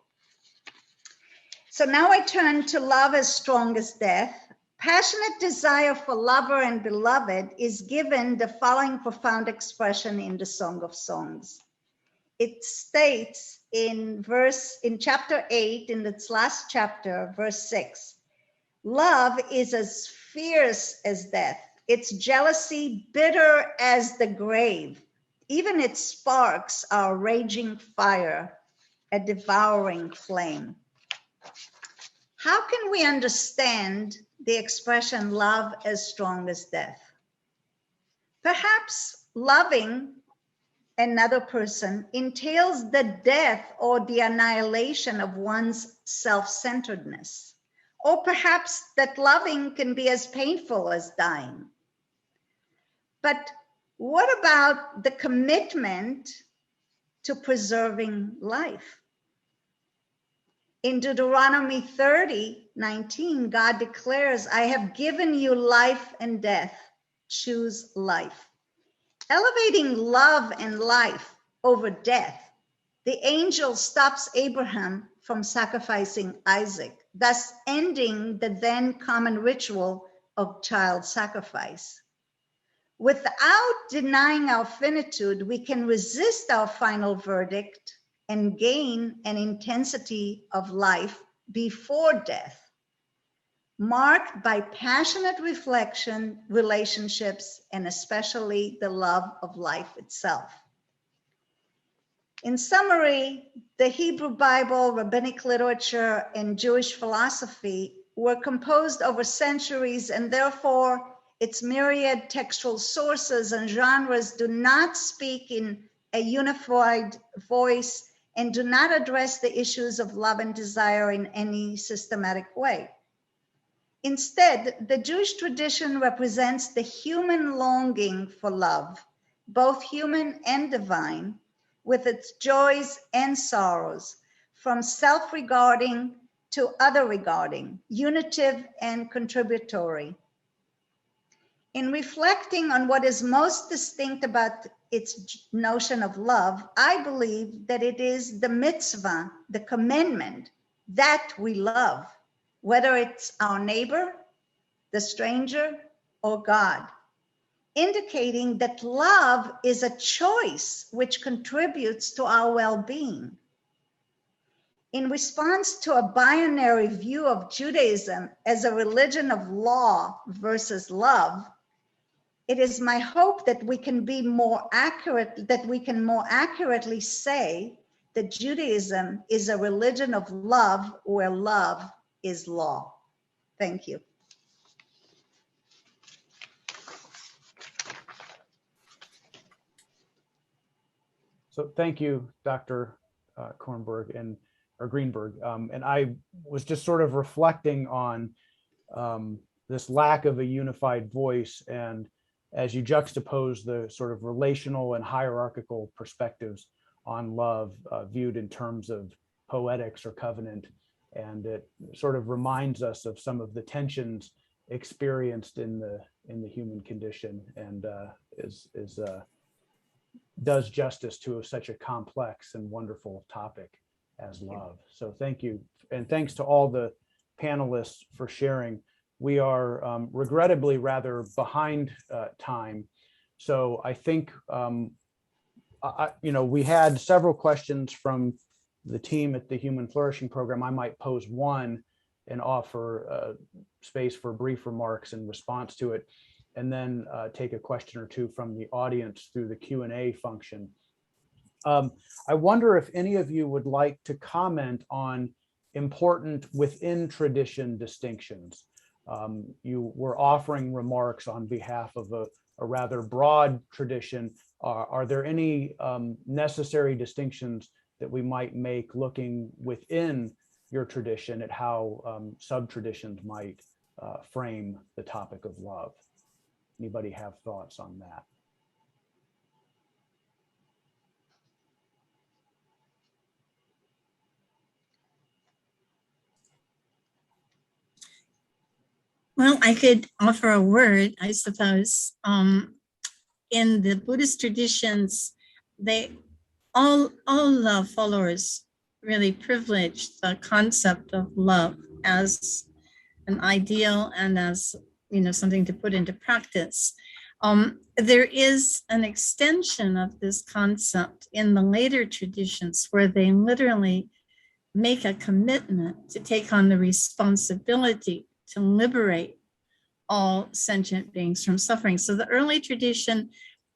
So now I turn to love as strong as death. Passionate desire for lover and beloved is given the following profound expression in the Song of Songs. It states in chapter 8, in its last chapter, verse 6, love is as fierce as death, its jealousy bitter as the grave. Even its sparks are raging fire, a devouring flame. How can we understand the expression love as strong as death? Perhaps loving another person entails the death or the annihilation of one's self-centeredness. Or perhaps that loving can be as painful as dying. But what about the commitment to preserving life? In Deuteronomy 30:19, God declares, I have given you life and death. Choose life. Elevating love and life over death, the angel stops Abraham from sacrificing Isaac, thus ending the then common ritual of child sacrifice. Without denying our finitude, we can resist our final verdict and gain an intensity of life before death, marked by passionate reflection, relationships, and especially the love of life itself. In summary, the Hebrew Bible, rabbinic literature, and Jewish philosophy were composed over centuries, and therefore its myriad textual sources and genres do not speak in a unified voice and do not address the issues of love and desire in any systematic way. Instead, the Jewish tradition represents the human longing for love, both human and divine, with its joys and sorrows, from self-regarding to other-regarding, unitive and contributory. In reflecting on what is most distinct about its notion of love, I believe that it is the mitzvah, the commandment, that we love, whether it's our neighbor, the stranger, or God, indicating that love is a choice which contributes to our well-being. In response to a binary view of Judaism as a religion of law versus love, it is my hope that we can be more accurate, that we can more accurately say that Judaism is a religion of love where love is law. Thank you. So thank you, Dr. Kornberg or Greenberg. And I was just sort of reflecting on this lack of a unified voice, and as you juxtapose the sort of relational and hierarchical perspectives on love viewed in terms of poetics or covenant, and it sort of reminds us of some of the tensions experienced in the human condition, and does justice to such a complex and wonderful topic as love. So thank you, and thanks to all the panelists for sharing. We are regrettably rather behind time, So I think, we had several questions from the team at the Human Flourishing Program. I might pose one and offer space for brief remarks in response to it, and then take a question or two from the audience through the Q&A function. I wonder if any of you would like to comment on important within tradition distinctions. You were offering remarks on behalf of a rather broad tradition. Are there any necessary distinctions that we might make looking within your tradition at how sub-traditions might frame the topic of love? Anybody have thoughts on that? Well, I could offer a word, I suppose. In the Buddhist traditions, all followers really privilege the concept of love as an ideal and as something to put into practice. There is an extension of this concept in the later traditions where they literally make a commitment to take on the responsibility to liberate all sentient beings from suffering. So the early tradition,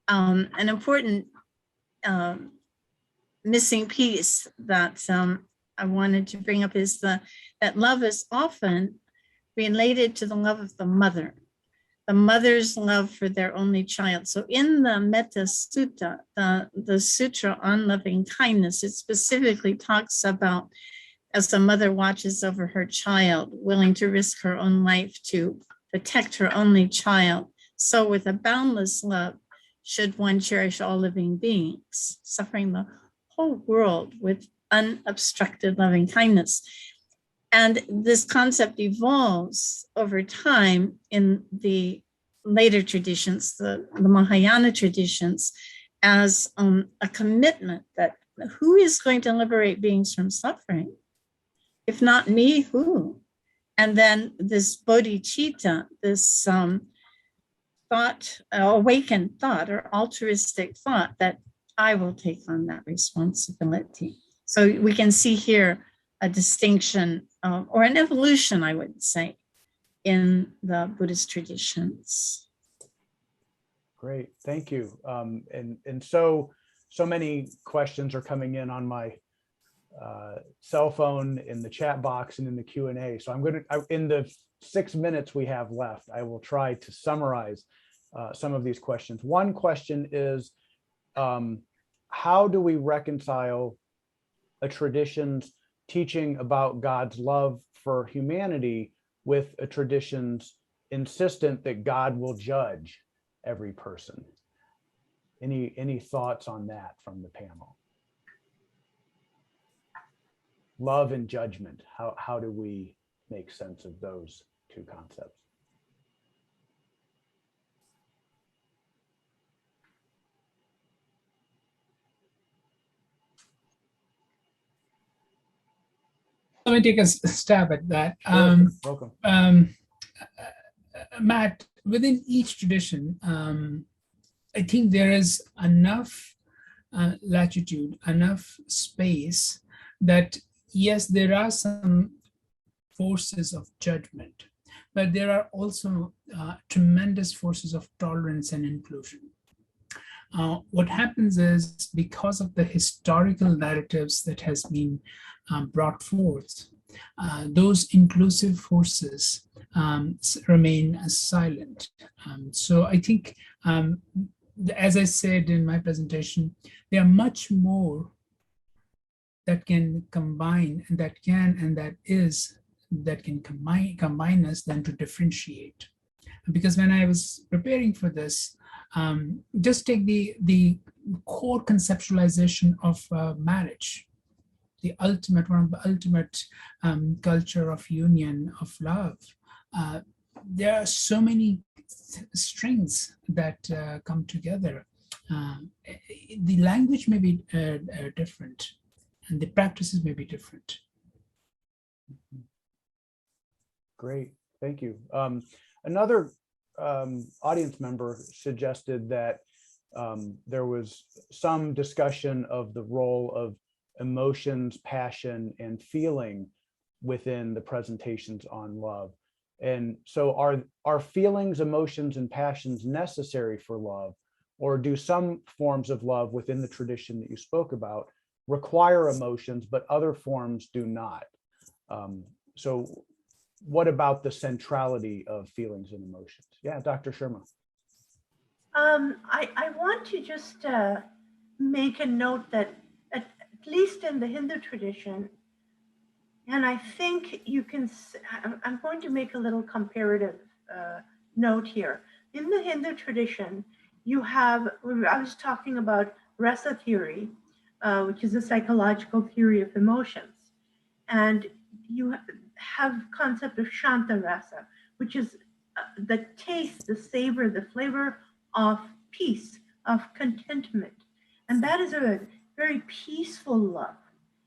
an important missing piece that I wanted to bring up is that love is often related to the love of the mother's love for their only child. So in the Metta Sutta, the Sutra on loving kindness, it specifically talks about as the mother watches over her child, willing to risk her own life to protect her only child. So with a boundless love, should one cherish all living beings, suffering the whole world with unobstructed loving kindness. And this concept evolves over time in the later traditions, the Mahayana traditions, as a commitment that who is going to liberate beings from suffering? If not me, who? And then this bodhicitta, this thought, awakened thought or altruistic thought that I will take on that responsibility. So we can see here a distinction or an evolution, I would say, in the Buddhist traditions. Great, thank you. And so many questions are coming in on my cell phone, in the chat box, and in the Q&A. So I'm going to, in the 6 minutes we have left, I will try to summarize some of these questions. One question is, how do we reconcile a tradition's teaching about God's love for humanity with a tradition's insistent that God will judge every person? Any thoughts on that from the panel? Love and judgment, how do we make sense of those two concepts? Let me take a stab at that. Welcome. Matt, within each tradition, I think there is enough latitude, enough space that, yes, there are some forces of judgment, but there are also tremendous forces of tolerance and inclusion. What happens is, because of the historical narratives that has been brought forth, those inclusive forces remain silent. So I think, as I said in my presentation, there are much more that can combine, and that can combine us than to differentiate. Because when I was preparing for this, just take the core conceptualization of marriage, one of the ultimate culture of union, of love. There are so many strings that come together. The language may be different, and the practices may be different. Great, thank you. Another audience member suggested that there was some discussion of the role of emotions, passion, and feeling within the presentations on love. And so are feelings, emotions, and passions necessary for love? Or do some forms of love within the tradition that you spoke about require emotions, but other forms do not? So what about the centrality of feelings and emotions? Yeah, Dr. Sharma. I want to just make a note that at least in the Hindu tradition, and I think you can, I'm going to make a little comparative note here. In the Hindu tradition, you have, I was talking about rasa theory, which is a psychological theory of emotions. And you have concept of shanta rasa, which is the taste, the savor, the flavor of peace, of contentment. And that is a very peaceful love.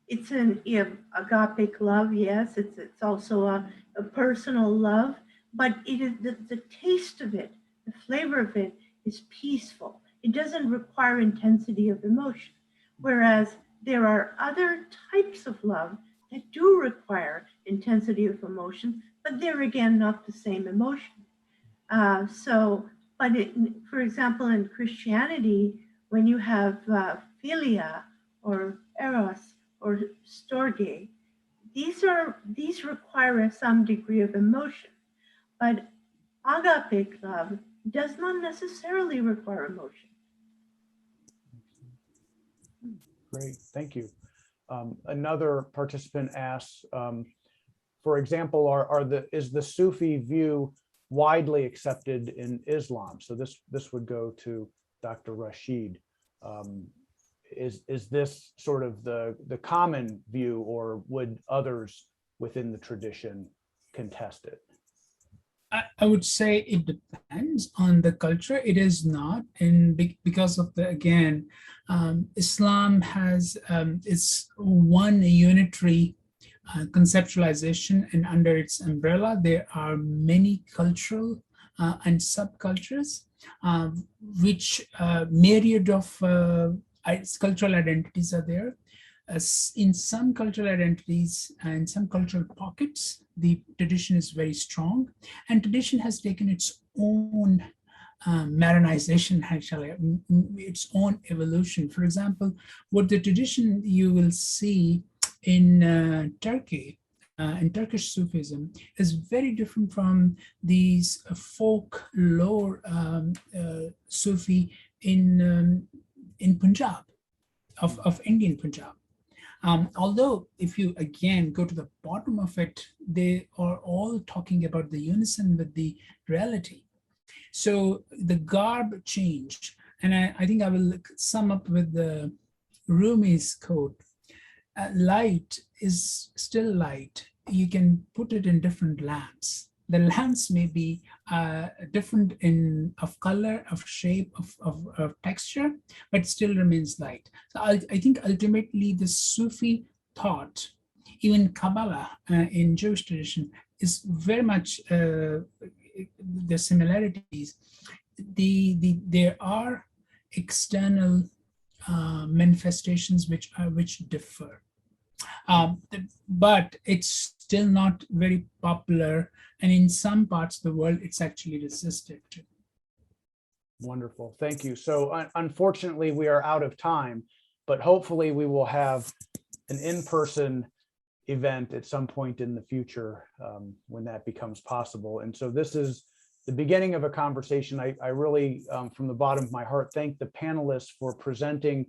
It's an agapic love, yes. It's also a personal love, but it is the taste of it, the flavor of it is peaceful. It doesn't require intensity of emotion. Whereas there are other types of love that do require intensity of emotion, but they're again not the same emotion. For example, in Christianity, when you have philia or eros or storge, these require some degree of emotion. But agapic love does not necessarily require emotion. Great, thank you. Another participant asks, for example, is the Sufi view widely accepted in Islam? So this would go to Dr. Rashid. Is this sort of the common view, or would others within the tradition contest it? I would say it depends on the culture. It is not, and because of Islam has its one unitary conceptualization, and under its umbrella, there are many cultural and subcultures, which myriad of cultural identities are there. In some cultural identities and some cultural pockets, the tradition is very strong, and tradition has taken its own Maronization, its own evolution. For example, what the tradition you will see in Turkey, in Turkish Sufism, is very different from these folk lore Sufi in Punjab, of Indian Punjab. Although if you again go to the bottom of it, they are all talking about the unison with the reality. So the garb changed, and I think I will sum up with the Rumi's quote: light is still light. You can put it in different lamps. The lamps may be different of color, of shape, of texture, but still remains light. So I think ultimately the Sufi thought, even Kabbalah in Jewish tradition, is very much the similarities. There are external manifestations which differ. But it's still not very popular, and in some parts of the world, it's actually resisted too. Wonderful, thank you. So unfortunately, we are out of time, but hopefully we will have an in-person event at some point in the future when that becomes possible. And so this is the beginning of a conversation. I really, from the bottom of my heart, thank the panelists for presenting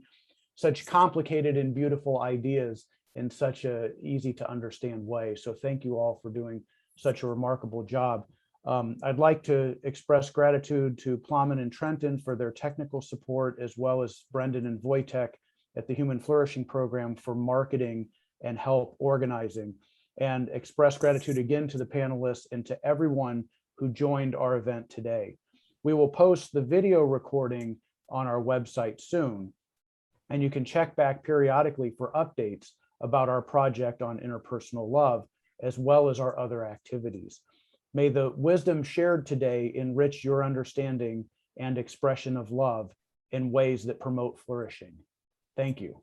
such complicated and beautiful ideas in such a easy to understand way. So thank you all for doing such a remarkable job. I'd like to express gratitude to Plowman and Trenton for their technical support, as well as Brendan and Wojtek at the Human Flourishing Program for marketing and help organizing, and express gratitude again to the panelists and to everyone who joined our event today. We will post the video recording on our website soon, and you can check back periodically for updates about our project on interpersonal love, as well as our other activities. May the wisdom shared today enrich your understanding and expression of love in ways that promote flourishing. Thank you.